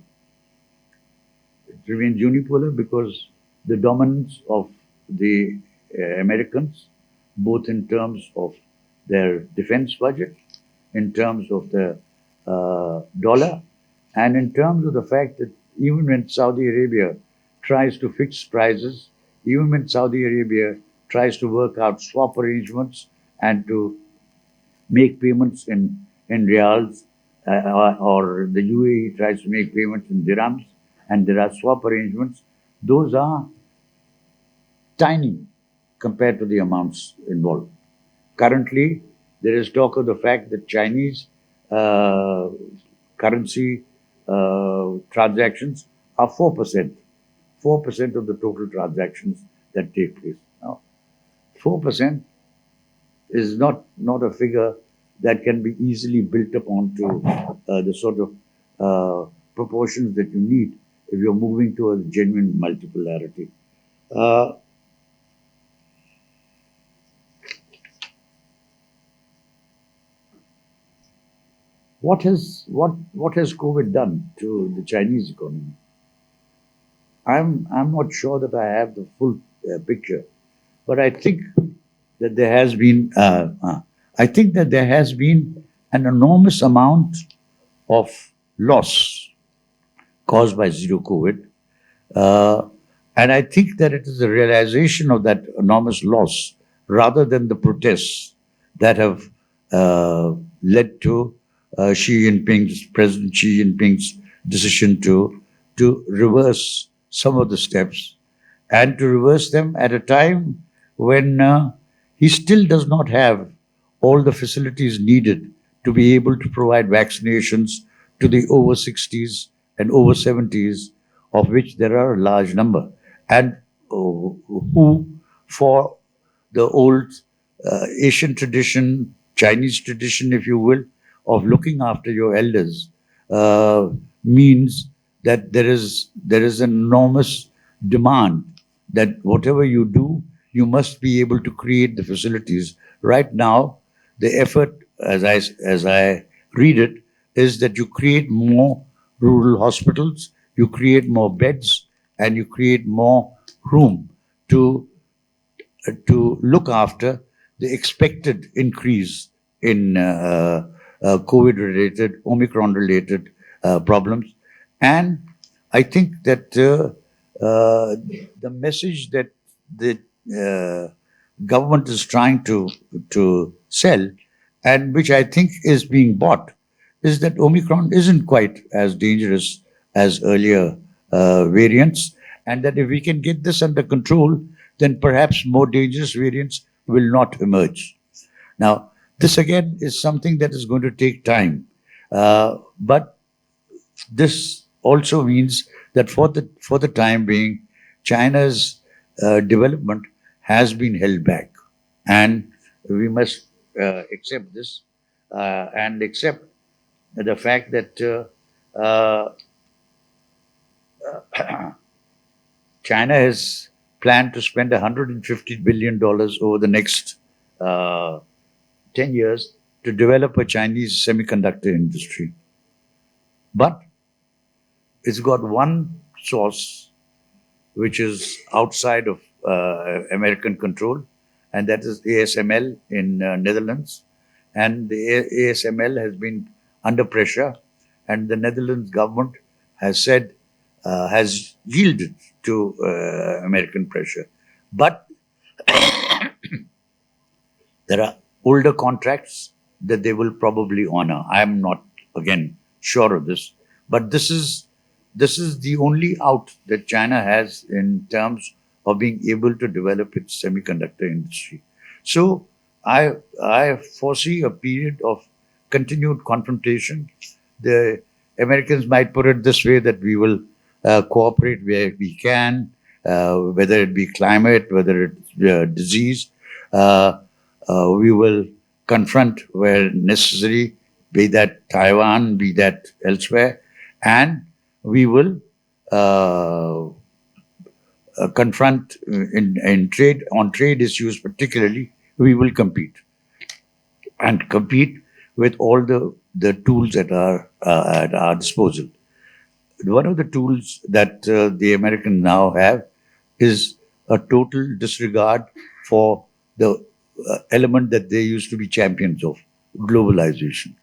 It remains unipolar because the dominance of the Americans, both in terms of their defense budget, in terms of the dollar, and in terms of the fact that even when Saudi Arabia tries to fix prices, even when Saudi Arabia tries to work out swap arrangements and to make payments in reals, or the UAE tries to make payments in dirhams, and there are swap arrangements, those are tiny compared to the amounts involved. Currently, there is talk of the fact that Chinese currency transactions are 4%. 4% of the total transactions that take place. Now, 4% is not a figure that can be easily built upon to the sort of proportions that you need if you're moving towards genuine multipolarity. What has COVID done to the Chinese economy? I'm not sure that I have the full picture, but I think that there has been an enormous amount of loss caused by zero COVID, and I think that it is the realization of that enormous loss rather than the protests that have led to President Xi Jinping's decision to reverse some of the steps, and to reverse them at a time when he still does not have all the facilities needed to be able to provide vaccinations to the over 60s and over 70s, of which there are a large number, and who, for the old Asian tradition, Chinese tradition, if you will, of looking after your elders, means that there is an enormous demand that whatever you do, you must be able to create the facilities. Right now, the effort, as I read it, is that you create more rural hospitals, you create more beds, and you create more room to look after the expected increase in COVID-related, Omicron-related problems. And I think that the message that the government is trying to sell, and which I think is being bought, is that Omicron isn't quite as dangerous as earlier variants, and that if we can get this under control, then perhaps more dangerous variants will not emerge. Now, this again is something that is going to take time, but this also means that for the time being, China's development has been held back, and we must accept this. and accept the fact that China has planned to spend $150 billion over the next 10 years to develop a Chinese semiconductor industry. But it's got one source which is outside of American control, and that is ASML in Netherlands. And the ASML has been under pressure, and the Netherlands government has said, has yielded to American pressure. But there are older contracts that they will probably honor. I am not, again, sure of this, but this is the only out that China has in terms of being able to develop its semiconductor industry. So I foresee a period of continued confrontation. The Americans might put it this way, that we will cooperate where we can, whether it be climate, whether it's disease. We will confront where necessary, be that Taiwan, be that elsewhere, and we will confront in trade, on trade issues particularly. We will compete with all the tools at our disposal. One of the tools that the Americans now have is a total disregard for the element that they used to be champions of, globalization.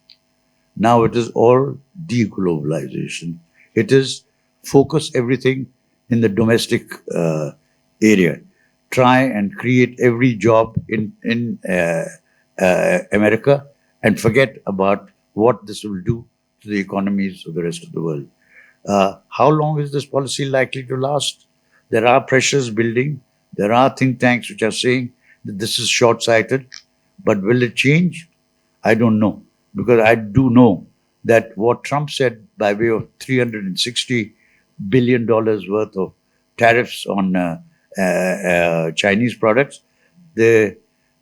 Now it is all deglobalization. It is focus everything in the domestic area. Try and create every job in America, and forget about what this will do to the economies of the rest of the world. How long is this policy likely to last? There are pressures building. There are think tanks which are saying that this is short-sighted. But will it change? I don't know. Because I do know that what Trump said by way of $360 billion worth of tariffs on Chinese products,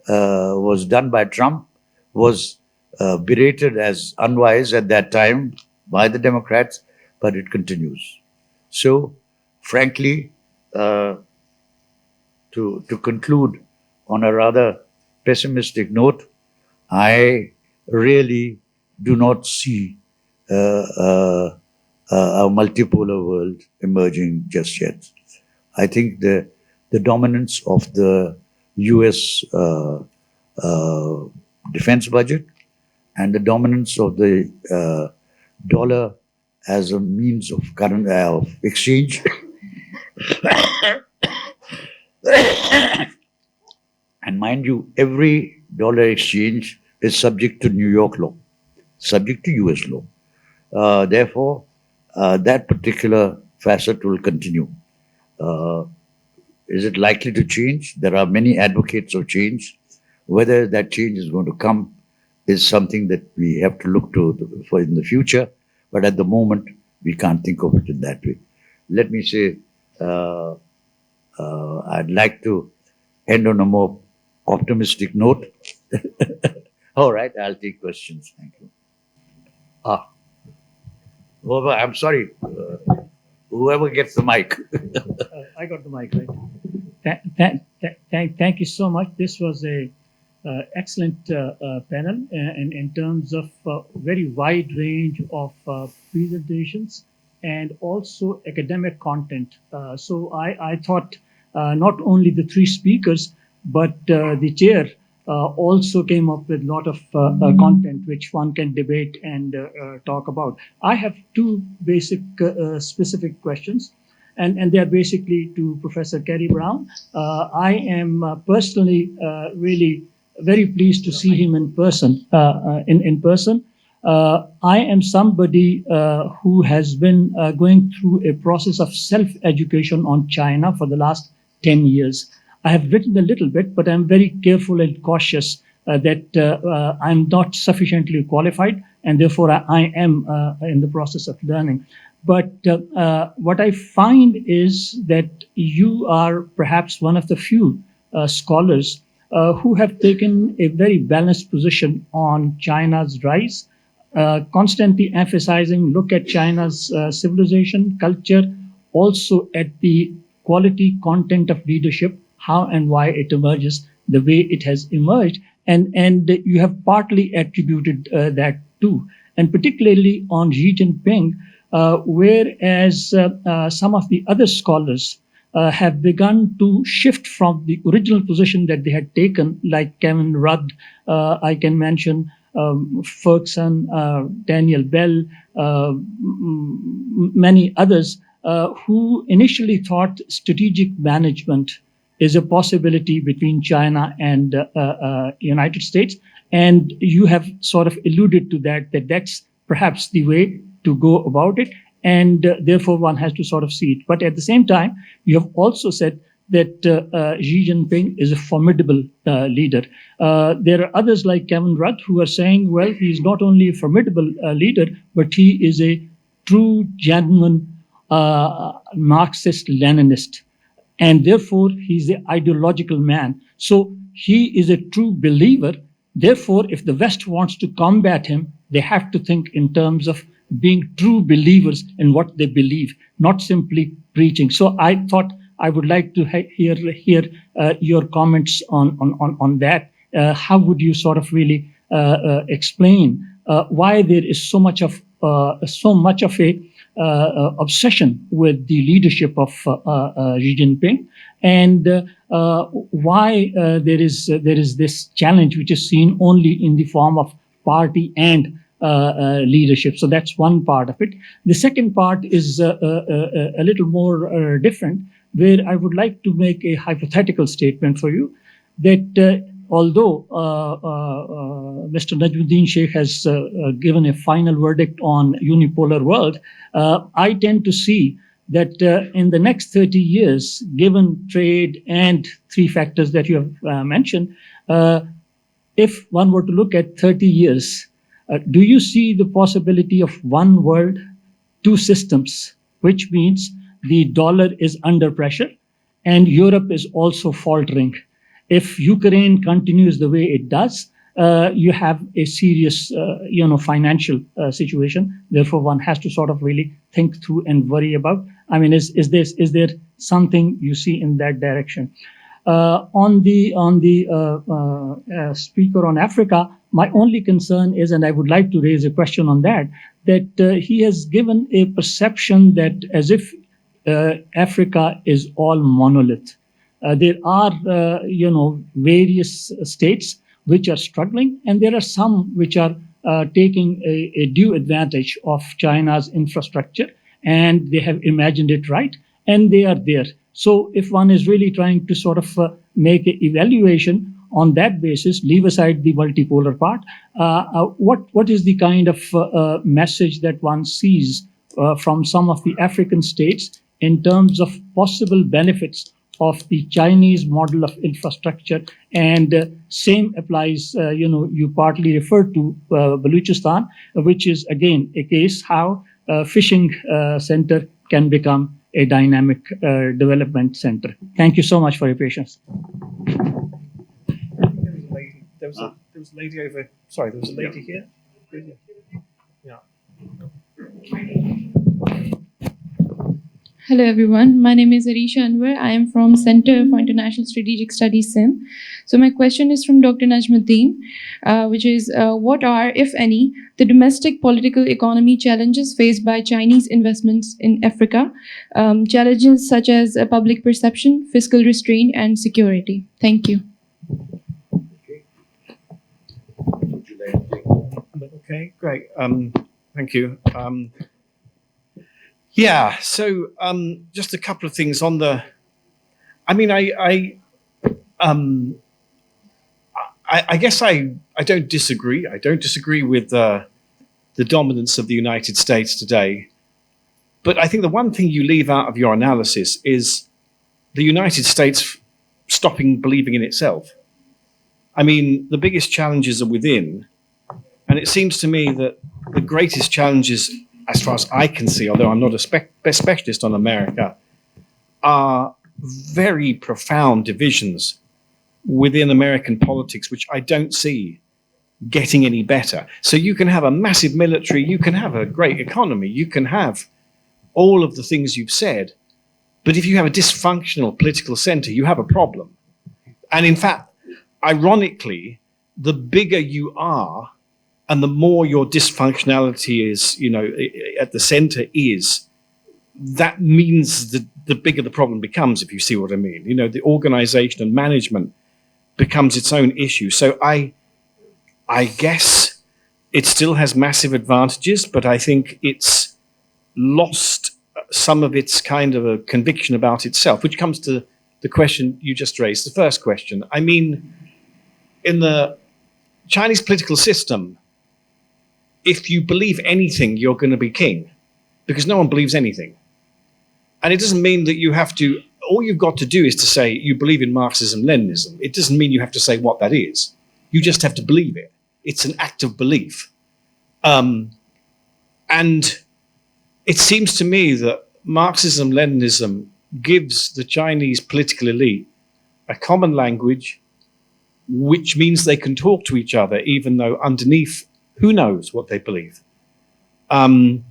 was done by Trump, was berated as unwise at that time by the Democrats, but it continues. So, frankly, to conclude on a rather pessimistic note, I really do not see a multipolar world emerging just yet. I think the dominance of the US defense budget and the dominance of the dollar as a means of current of exchange and mind you, every dollar exchange is subject to New York law, subject to US law. Therefore, that particular facet will continue. Is it likely to change? There are many advocates of change. Whether that change is going to come is something that we have to look to for in the future. But at the moment, we can't think of it in that way. Let me say, I'd like to end on a more optimistic note. All right, I'll take questions. Thank you. Whoever, I'm sorry, whoever gets the mic. I got the mic, right? Thank you so much. This was a excellent panel in terms of very wide range of presentations and also academic content. So I thought not only the three speakers, but the chair also came up with a lot of content which one can debate and talk about. I have two basic specific questions, and they are basically to Professor Kerry Brown. I am personally really very pleased to see him in person. In person, I am somebody who has been going through a process of self-education on China for the last 10 years. I have written a little bit, but I'm very careful and cautious that I'm not sufficiently qualified, and therefore I am in the process of learning. But what I find is that you are perhaps one of the few scholars who have taken a very balanced position on China's rise, constantly emphasizing look at China's civilization, culture, also at the quality content of leadership, how and why it emerges the way it has emerged. And you have partly attributed that too. And particularly on Xi Jinping, whereas some of the other scholars have begun to shift from the original position that they had taken, like Kevin Rudd, I can mention Ferguson, Daniel Bell, many others who initially thought strategic management is a possibility between China and United States. And you have sort of alluded to that that's perhaps the way to go about it. And therefore, one has to sort of see it. But at the same time, you have also said that Xi Jinping is a formidable leader. There are others like Kevin Rudd who are saying, well, he's not only a formidable leader, but he is a true, genuine Marxist-Leninist. And therefore, he's an ideological man. So he is a true believer. Therefore, if the West wants to combat him, they have to think in terms of being true believers in what they believe, not simply preaching. So I thought I would like to hear your comments on that. How would you sort of really explain why there is so much of a obsession with the leadership of Xi Jinping, and why there is this challenge which is seen only in the form of party and leadership? So that's one part of it. The second part is a little more different, where I would like to make a hypothetical statement for you that although Mr. Najmuddin Shaikh has given a final verdict on unipolar world, I tend to see that in the next 30 years, given trade and three factors that you have mentioned, if one were to look at 30 years, do you see the possibility of one world, two systems, which means the dollar is under pressure and Europe is also faltering? If Ukraine continues the way it does, you have a serious, financial situation. Therefore, one has to sort of really think through and worry about. I mean, is there something you see in that direction? On the speaker on Africa, my only concern is, and I would like to raise a question on that he has given a perception that as if Africa is all monolith. There are, various states which are struggling, and there are some which are taking a due advantage of China's infrastructure, and they have imagined it right, and they are there. So if one is really trying to sort of make an evaluation on that basis, leave aside the multipolar part, what is the kind of message that one sees from some of the African states in terms of possible benefits of the Chinese model of infrastructure? And same applies, you partly referred to Baluchistan, which is again a case how fishing center can become a dynamic development center. Thank you so much for your patience. There was a lady over. Sorry, there was a lady here. Yeah. Hello everyone, my name is Arisha Anwar. I am from Center for International Strategic Studies, SIM. So my question is from Dr. Najmuddin, which is what are, if any, the domestic political economy challenges faced by Chinese investments in Africa? Challenges such as public perception, fiscal restraint, and security. Thank you. Okay, great. Thank you. Yeah, so just a couple of things on the. I mean, I guess I don't disagree. I don't disagree with the dominance of the United States today, but I think the one thing you leave out of your analysis is the United States stopping believing in itself. I mean, the biggest challenges are within, and it seems to me that the greatest challenges, as far as I can see, although I'm not a specialist on America, are very profound divisions within American politics, which I don't see getting any better. So you can have a massive military, you can have a great economy, you can have all of the things you've said, but if you have a dysfunctional political center, you have a problem. And in fact, ironically, the bigger you are and the more your dysfunctionality is, at the center is, that means the bigger the problem becomes, if you see what I mean. The organization and management becomes its own issue. So I guess it still has massive advantages, but I think it's lost some of its kind of a conviction about itself, which comes to the question you just raised, the first question. I mean, in the Chinese political system, if you believe anything, you're going to be king, because no one believes anything. And it doesn't mean that you have to, all you've got to do is to say you believe in Marxism, Leninism. It doesn't mean you have to say what that is. You just have to believe it. It's an act of belief. And it seems to me that Marxism, Leninism gives the Chinese political elite a common language, which means they can talk to each other, even though underneath, who knows what they believe. And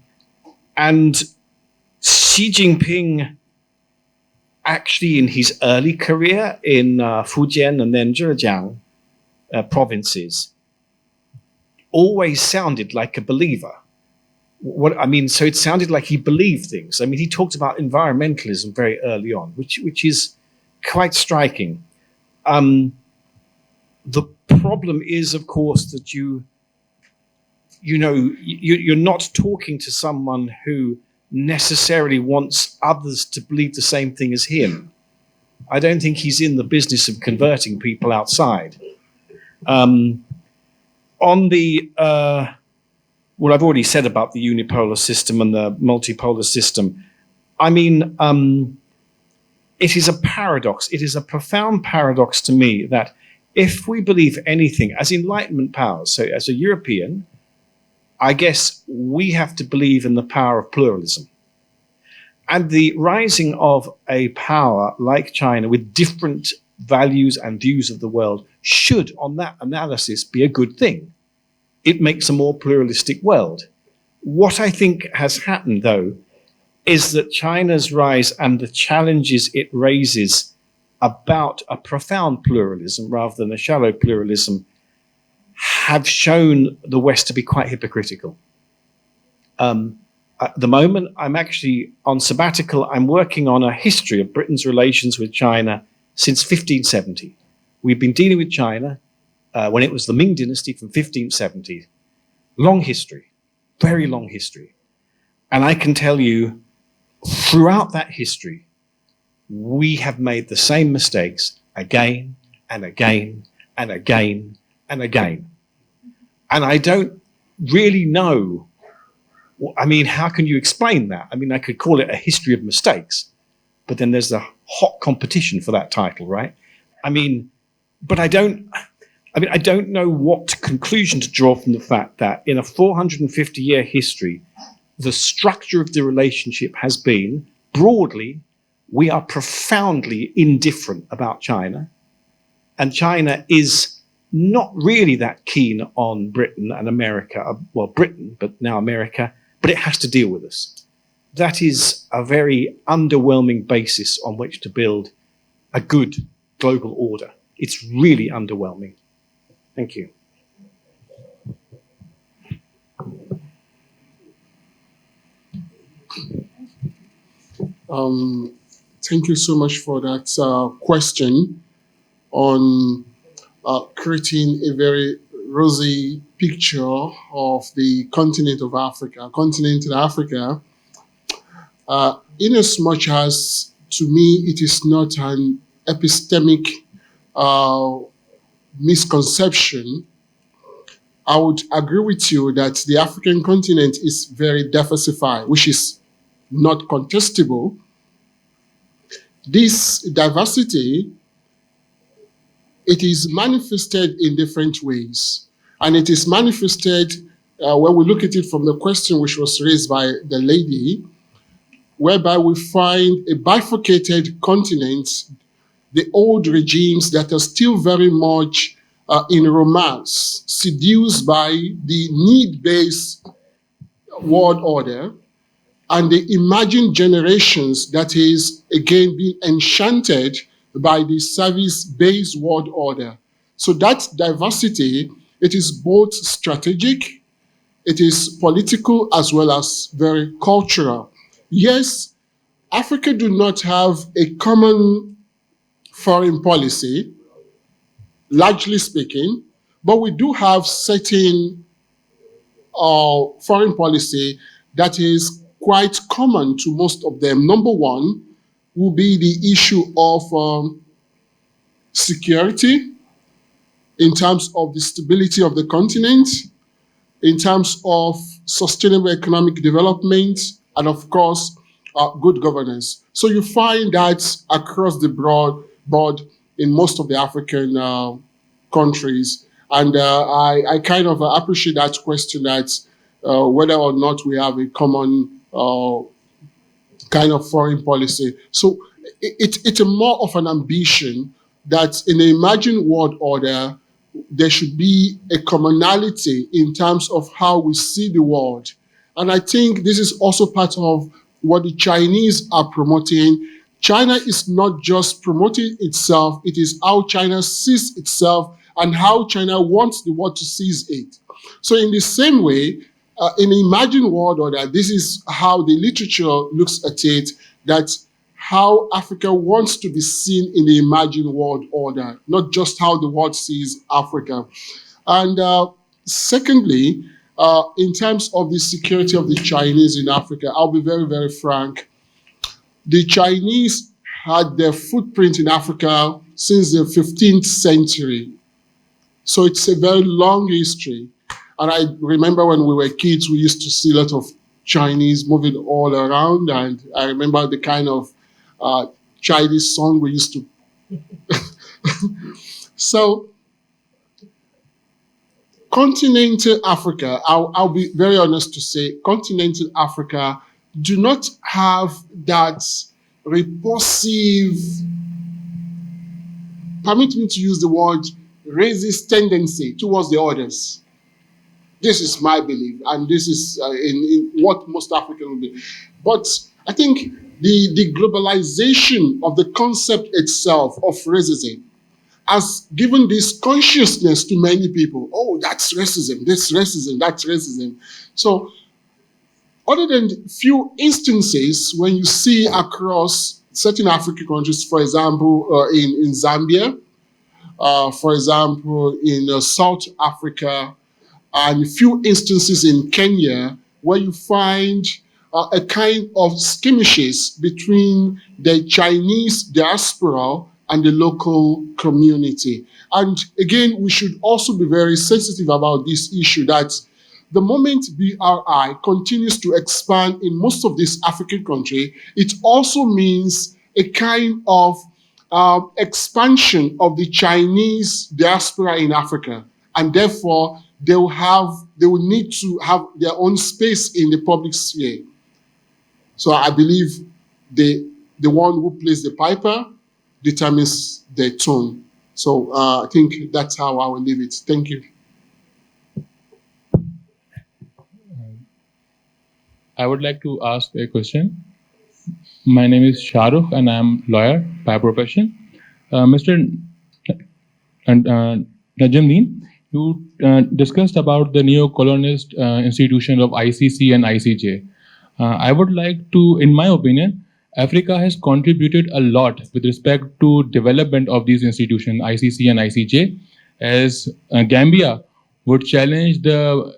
Xi Jinping, actually in his early career in Fujian and then Zhejiang provinces, always sounded like a believer. So it sounded like he believed things. I mean, he talked about environmentalism very early on, which is quite striking. The problem is, of course, that you're not talking to someone who necessarily wants others to believe the same thing as him. I don't think he's in the business of converting people outside. On the what I've already said about the unipolar system and the multipolar system, I mean, it is a paradox. It is a profound paradox to me that if we believe anything as Enlightenment powers, so as a European, I guess we have to believe in the power of pluralism. And the rising of a power like China with different values and views of the world should, on that analysis, be a good thing. It makes a more pluralistic world. What I think has happened, though, is that China's rise and the challenges it raises about a profound pluralism rather than a shallow pluralism have shown the West to be quite hypocritical. At the moment, I'm actually on sabbatical. I'm working on a history of Britain's relations with China since 1570. We've been dealing with China when it was the Ming Dynasty from 1570. Long history, very long history. And I can tell you, throughout that history, we have made the same mistakes again and again and again and again. And I don't really know, I mean, how can you explain that? I mean, I could call it a history of mistakes, but then there's a hot competition for that title, right? I mean, but I don't know what conclusion to draw from the fact that in a 450-year history, the structure of the relationship has been, broadly, we are profoundly indifferent about China, and China is not really that keen on Britain and America, well, Britain, but now America, but it has to deal with us. That is a very underwhelming basis on which to build a good global order. It's really underwhelming. Thank you. Thank you so much for that question on creating a very rosy picture of the continent of Africa. Continental Africa, in as much as, to me, it is not an epistemic misconception, I would agree with you that the African continent is very diversified, which is not contestable. This diversity, it is manifested in different ways. And it is manifested when we look at it from the question which was raised by the lady, whereby we find a bifurcated continent the old regimes that are still very much in romance, seduced by the need-based world order, and the emerging generations that is, again, being enchanted by the service-based world order. So that diversity, it is both strategic, it is political, as well as very cultural. Yes, Africa do not have a common foreign policy, largely speaking, but we do have certain foreign policy that is quite common to most of them. Number one will be the issue of security in terms of the stability of the continent, in terms of sustainable economic development, and of course, good governance. So you find that across the broad board in most of the African countries. And I kind of appreciate that question, that whether or not we have a common kind of foreign policy. So it's a more of an ambition that in the emerging world order, there should be a commonality in terms of how we see the world. And I think this is also part of what the Chinese are promoting. China is not just promoting itself, it is how China sees itself and how China wants the world to see it. So in the same way, in the emerging world order, this is how the literature looks at it, that how Africa wants to be seen in the emerging world order, not just how the world sees Africa. And secondly, in terms of the security of the Chinese in Africa, I'll be very, very frank. The Chinese had their footprint in Africa since the 15th century. So it's a very long history. And I remember when we were kids, we used to see a lot of Chinese moving all around. And I remember the kind of Chinese song we used to. So, continental Africa, I'll be very honest to say, continental Africa do not have that repulsive, permit me to use the word, racist tendency towards the others. This is my belief, and this is in what most Africans will be. But I think the globalization of the concept itself of racism has given this consciousness to many people. Oh, that's racism, this racism, that's racism. So other than few instances when you see across certain African countries, for example, in Zambia, for example, in South Africa, and a few instances in Kenya, where you find a kind of skirmishes between the Chinese diaspora and the local community. And again, we should also be very sensitive about this issue, that the moment BRI continues to expand in most of these African countries, it also means a kind of expansion of the Chinese diaspora in Africa. And therefore, they will need to have their own space in the public sphere. So I believe the one who plays the piper determines the tone. So I think that's how I will leave it. Thank you. I would like to ask a question. My name is Shahrukh and I'm lawyer by profession. Mr. Najmideen, you discussed about the neo-colonialist institutions of ICC and ICJ. I would like to, in my opinion, Africa has contributed a lot with respect to development of these institutions, ICC and ICJ, as Gambia would challenge the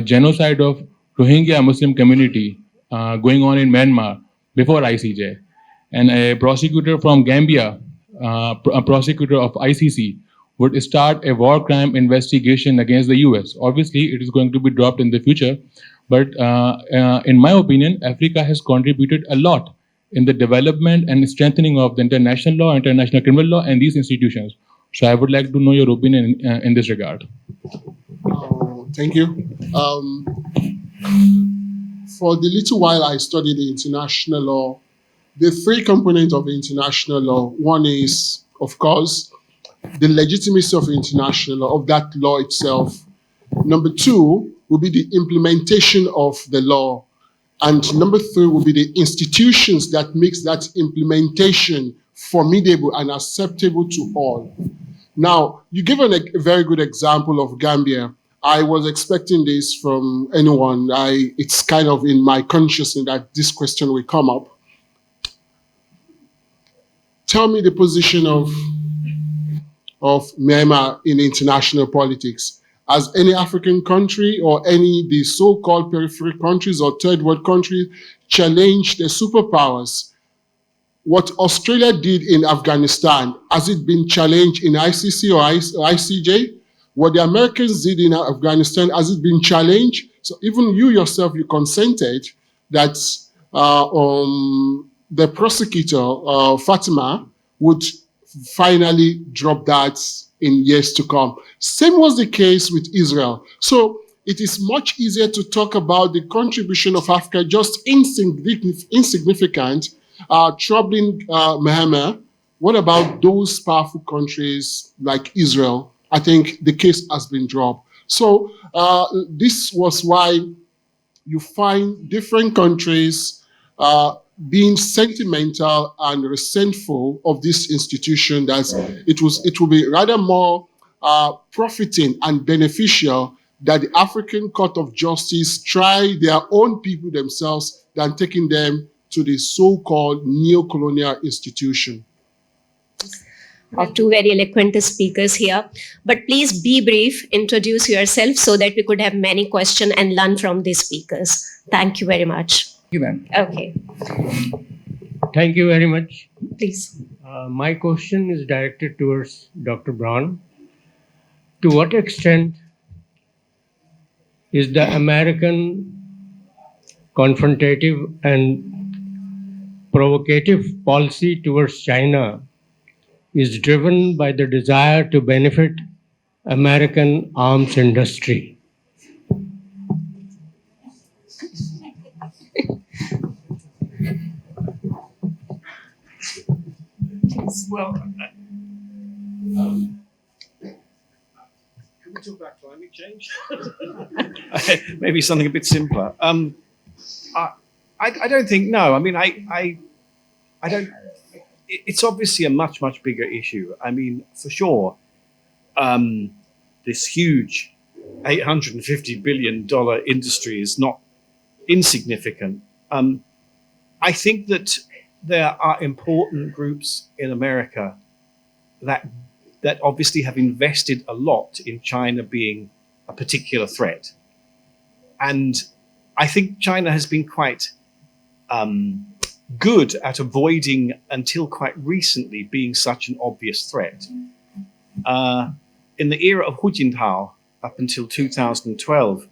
genocide of Rohingya Muslim community going on in Myanmar before ICJ. And a prosecutor from Gambia, a prosecutor of ICC, would start a war crime investigation against the US. Obviously, it is going to be dropped in the future. But in my opinion, Africa has contributed a lot in the development and strengthening of the international law, international criminal law, and these institutions. So I would like to know your opinion in this regard. Thank you. For the little while I studied international law the three components of international law. One is, of course, the legitimacy of international law, of that law itself. Number two will be the implementation of the law. And number three will be the institutions that makes that implementation formidable and acceptable to all. Now, you give a very good example of Gambia. I was expecting this from anyone. It's kind of in my consciousness that this question will come up. Tell me the position of Myanmar in international politics. Has any African country or any the so-called peripheral countries or third world countries challenged the superpowers? What Australia did in Afghanistan, has it been challenged in ICC or ICJ? What the Americans did in Afghanistan, has it been challenged? So even you yourself, you consented that the prosecutor, Fatima, would finally drop that in years to come. Same was the case with Israel. So it is much easier to talk about the contribution of Africa, just insignificant, troubling Myanmar. What about those powerful countries like Israel? I think the case has been dropped. So this was why you find different countries being sentimental and resentful of this institution. That it will be rather more profiting and beneficial that the African Court of Justice try their own people themselves than taking them to the so-called neo-colonial institution. Of two very eloquent speakers here. But please be brief, introduce yourself so that we could have many questions and learn from these speakers. Thank you very much. Thank you, ma'am. Okay, Thank you very much. please. My question is directed towards Dr. Brown. To what extent is the American confrontative and provocative policy towards China is driven by the desire to benefit American arms industry? Well, can we talk about climate change? Maybe something a bit simpler. I don't think, no. I mean, I don't. It's obviously a much, much bigger issue. I mean, for sure, this huge $850 billion industry is not insignificant. I think that there are important groups in America that obviously have invested a lot in China being a particular threat. And I think China has been quite good at avoiding, until quite recently, being such an obvious threat. In the era of Hu Jintao, up until 2012,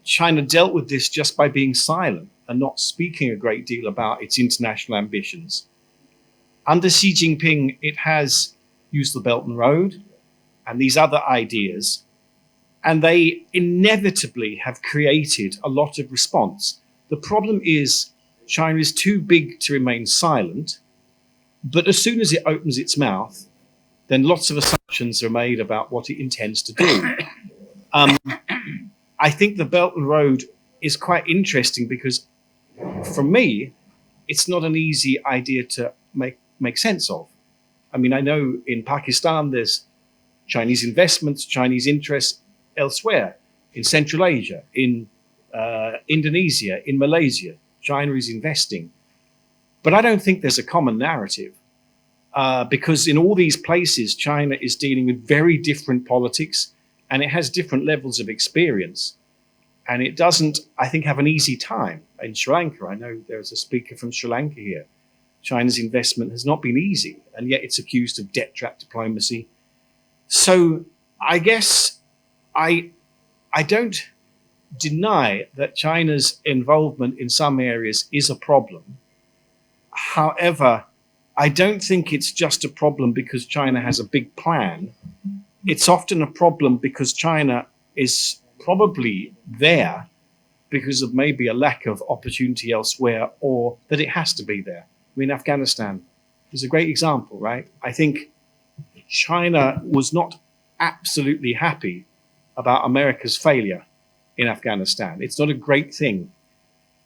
China dealt with this just by being silent and not speaking a great deal about its international ambitions. Under Xi Jinping, it has used the Belt and Road and these other ideas, and they inevitably have created a lot of response. The problem is China is too big to remain silent, but as soon as it opens its mouth, then lots of assumptions are made about what it intends to do. I think the Belt and Road is quite interesting because, for me, it's not an easy idea to make sense of. I mean, I know in Pakistan there's Chinese investments, Chinese interests elsewhere, in Central Asia, in Indonesia, in Malaysia. China is investing. But I don't think there's a common narrative because in all these places, China is dealing with very different politics and it has different levels of experience. And it doesn't, I think, have an easy time. In Sri Lanka, I know there's a speaker from Sri Lanka here. China's investment has not been easy, and yet it's accused of debt trap diplomacy. So I guess I don't deny that China's involvement in some areas is a problem. However, I don't think it's just a problem because China has a big plan. It's often a problem because China is probably there because of maybe a lack of opportunity elsewhere, or that it has to be there. I mean, Afghanistan is a great example, right? I think China was not absolutely happy about America's failure in Afghanistan. It's not a great thing.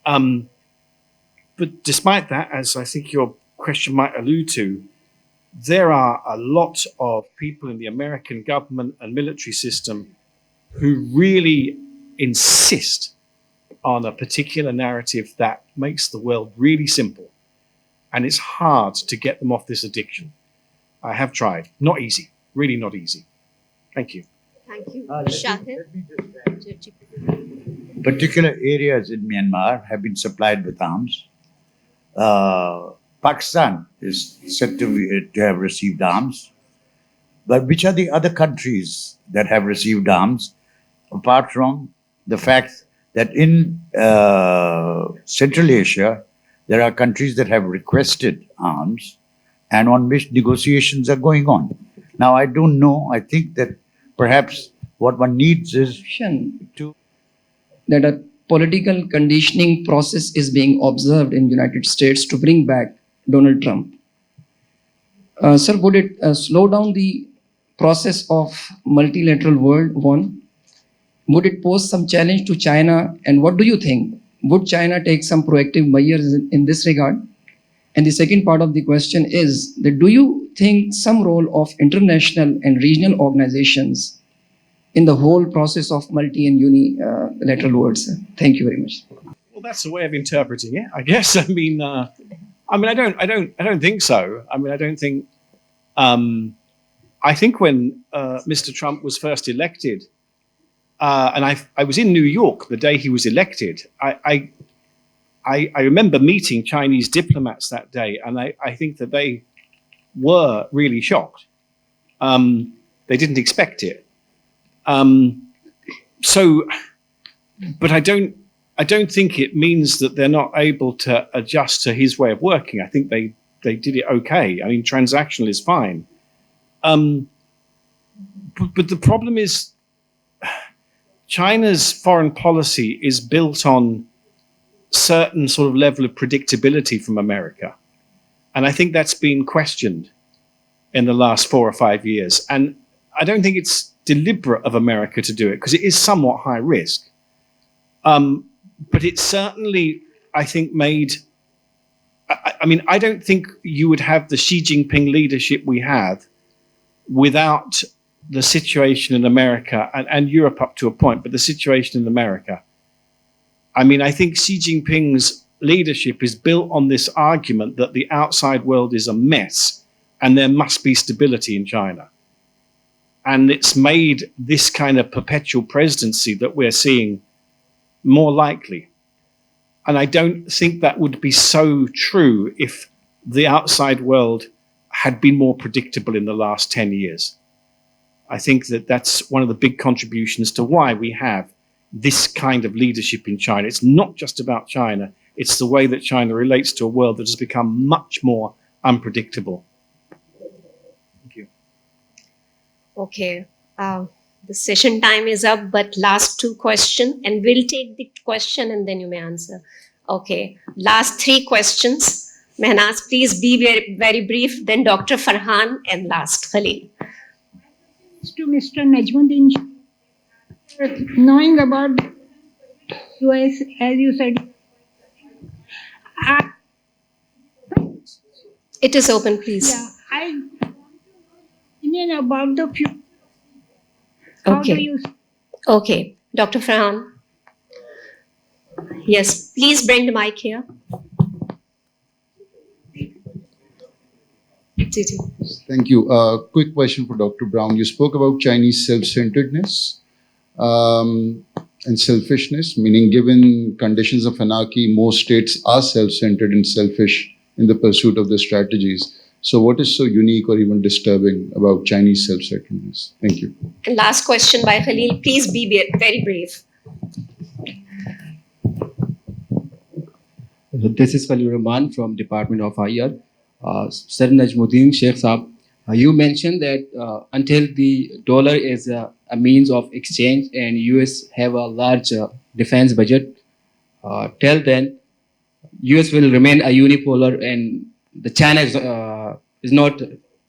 But despite that, as I think your question might allude to, there are a lot of people in the American government and military system who really insist on a particular narrative that makes the world really simple. And it's hard to get them off this addiction. I have tried. Not easy. Really not easy. Thank you. Thank you. let Shahid? me just add, particular areas in Myanmar have been supplied with arms. Pakistan is said to have received arms. But which are the other countries that have received arms, apart from the fact that in Central Asia, there are countries that have requested arms and on which negotiations are going on. Now, I don't know. I think that perhaps what one needs is to that a political conditioning process is being observed in United States to bring back Donald Trump. Sir, would it slow down the process of multilateral world? One, would it pose some challenge to China? And what do you think? Would China take some proactive measures in this regard? And the second part of the question is that do you think some role of international and regional organizations in the whole process of multi and unilateral worlds? Thank you very much. Well, that's a way of interpreting it, I guess. I don't think so. I don't think. I think when Mr. Trump was first elected, and I was in New York the day he was elected. I remember meeting Chinese diplomats that day, and I think that they were really shocked. They didn't expect it. But I don't think it means that they're not able to adjust to his way of working. I think they did it okay. I mean, transactional is fine. But the problem is China's foreign policy is built on certain sort of level of predictability from America. And I think that's been questioned in the last 4 or 5 years. And I don't think it's deliberate of America to do it because it is somewhat high risk. But it's certainly, I think, made... I don't think you would have the Xi Jinping leadership we have without the situation in America and Europe up to a point, but the situation in America. I think Xi Jinping's leadership is built on this argument that the outside world is a mess and there must be stability in China. And it's made this kind of perpetual presidency that we're seeing more likely. And I don't think that would be so true if the outside world had been more predictable in the last 10 years. I think that that's one of the big contributions to why we have this kind of leadership in China. It's not just about China. It's the way that China relates to a world that has become much more unpredictable. Thank you. Okay. The session time is up, but last 2 questions, and we'll take the question and then you may answer. Okay. Last 3 questions. Mehnaz, please be very, very brief. Then Dr. Farhan and last Khalil. To Mr. Najmuddin, knowing about US, as you said, It is open, please. yeah, I opinion about the future. How do Okay. you Okay. Dr. Farhan. Yes, please bring the mic here. Titi. Thank you. Quick question for Dr. Brown. You spoke about Chinese self-centeredness and selfishness, meaning given conditions of anarchy, most states are self-centered and selfish in the pursuit of their strategies. So what is so unique or even disturbing about Chinese self-centeredness? Thank you. And last question by Khalil. Please be very brief. This is Khalil Rahman from Department of IR. Sir Najmuddin, Sheikh Saab, you mentioned that until the dollar is a means of exchange and US have a large defense budget, till then US will remain a unipolar and the China is not,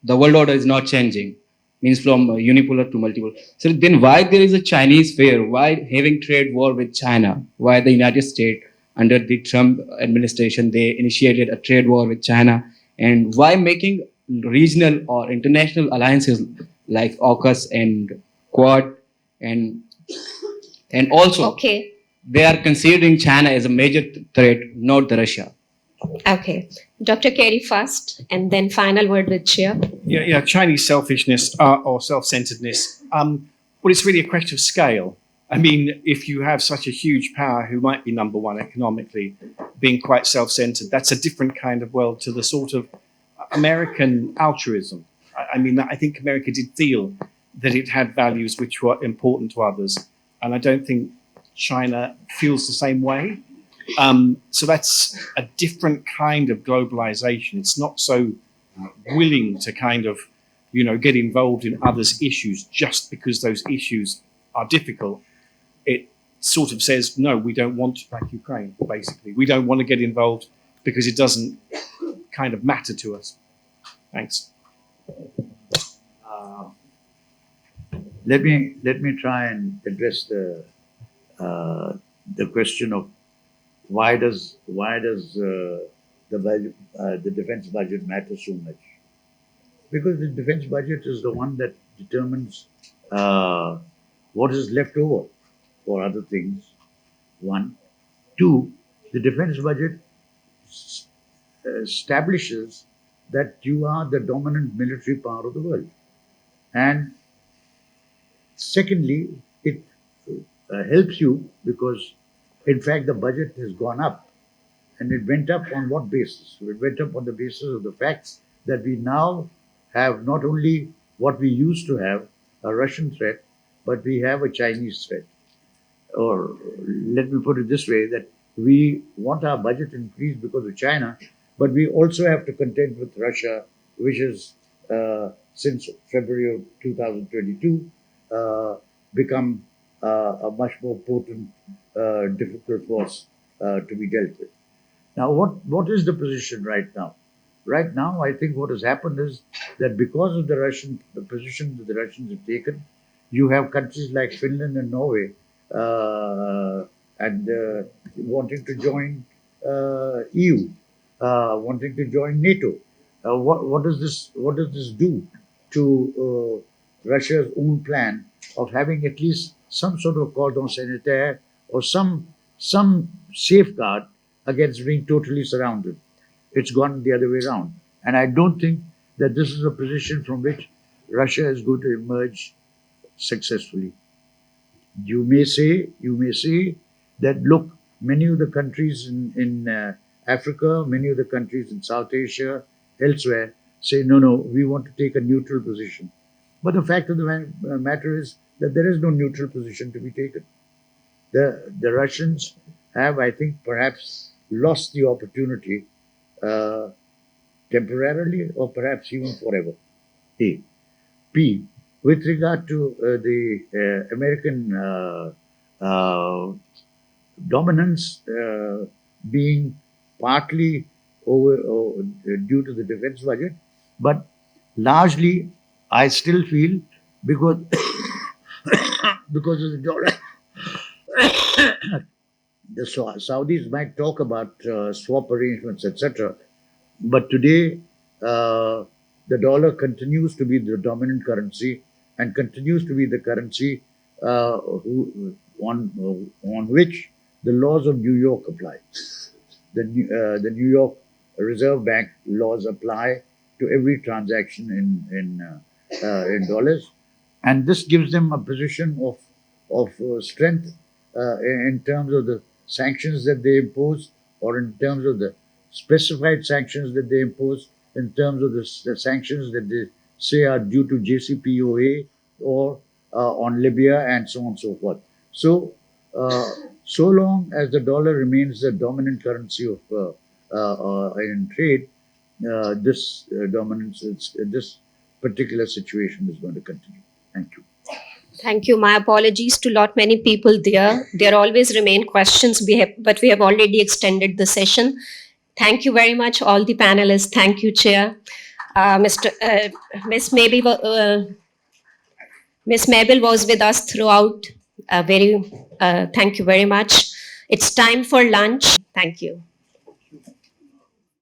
the world order is not changing, means from unipolar to multipolar. So then why there is a Chinese fear? Why having trade war with China? Why the United States under the Trump administration, they initiated a trade war with China? And why making regional or international alliances like AUKUS and Quad, and also Okay. they are considering China as a major threat, not the Russia. Okay. Dr. Kerry first, and then final word with Chair. Yeah, Chinese selfishness or self-centeredness. Well, it's really a question of scale. I mean, if you have such a huge power who might be number one economically, being quite self-centered, that's a different kind of world to the sort of American altruism. I mean, I think America did feel that it had values which were important to others, and I don't think China feels the same way. So that's a different kind of globalization. It's not so willing to kind of, get involved in others' issues just because those issues are difficult. It sort of says, no, we don't want, like Ukraine, basically. We don't want to get involved because it doesn't kind of matter to us. Thanks. Let me try and address the question of why does the defense budget matter so much? Because the defense budget is the one that determines what is left over for other things. One, two, the defense budget establishes that you are the dominant military power of the world, and secondly, it helps you because, in fact, the budget has gone up. And it went up on what basis? It went up on the basis of the fact that we now have not only what we used to have, a Russian threat, but we have a Chinese threat. Or let me put it this way, that we want our budget increased because of China, but we also have to contend with Russia, which is, since February of 2022, become a much more potent, difficult force to be dealt with. Now, what is the position right now? Right now, I think what has happened is that because of the position that the Russians have taken, you have countries like Finland and Norway wanting to join EU, wanting to join NATO. What does this do to Russia's own plan of having at least some sort of cordon sanitaire or some safeguard against being totally surrounded? It's gone the other way around. And I don't think that this is a position from which Russia is going to emerge successfully. You may say that, look, many of the countries in Africa, many of the countries in South Asia, elsewhere, say, no, we want to take a neutral position. But the fact of the matter is that there is no neutral position to be taken. The Russians have, I think, perhaps lost the opportunity temporarily or perhaps even forever. A. B. With regard to the American dominance being partly due to the defense budget, but largely I still feel because of the dollar. The Saudis might talk about swap arrangements, etc. But today, the dollar continues to be the dominant currency and continues to be the currency on which the laws of New York apply. The New York Reserve Bank laws apply to every transaction in dollars, and this gives them a position of strength in terms of the sanctions that they impose, or in terms of the specified sanctions that they impose, in terms of the sanctions that they say are due to JCPOA or on Libya, and so on and so forth. So, so long as the dollar remains the dominant currency of in trade, this dominance, this particular situation is going to continue. Thank you. Thank you. My apologies to many people there. There always remain questions, but we have already extended the session. Thank you very much, all the panelists. Thank you, Chair. Miss Mabel was with us throughout. Thank you very much. It's time for lunch. Thank you.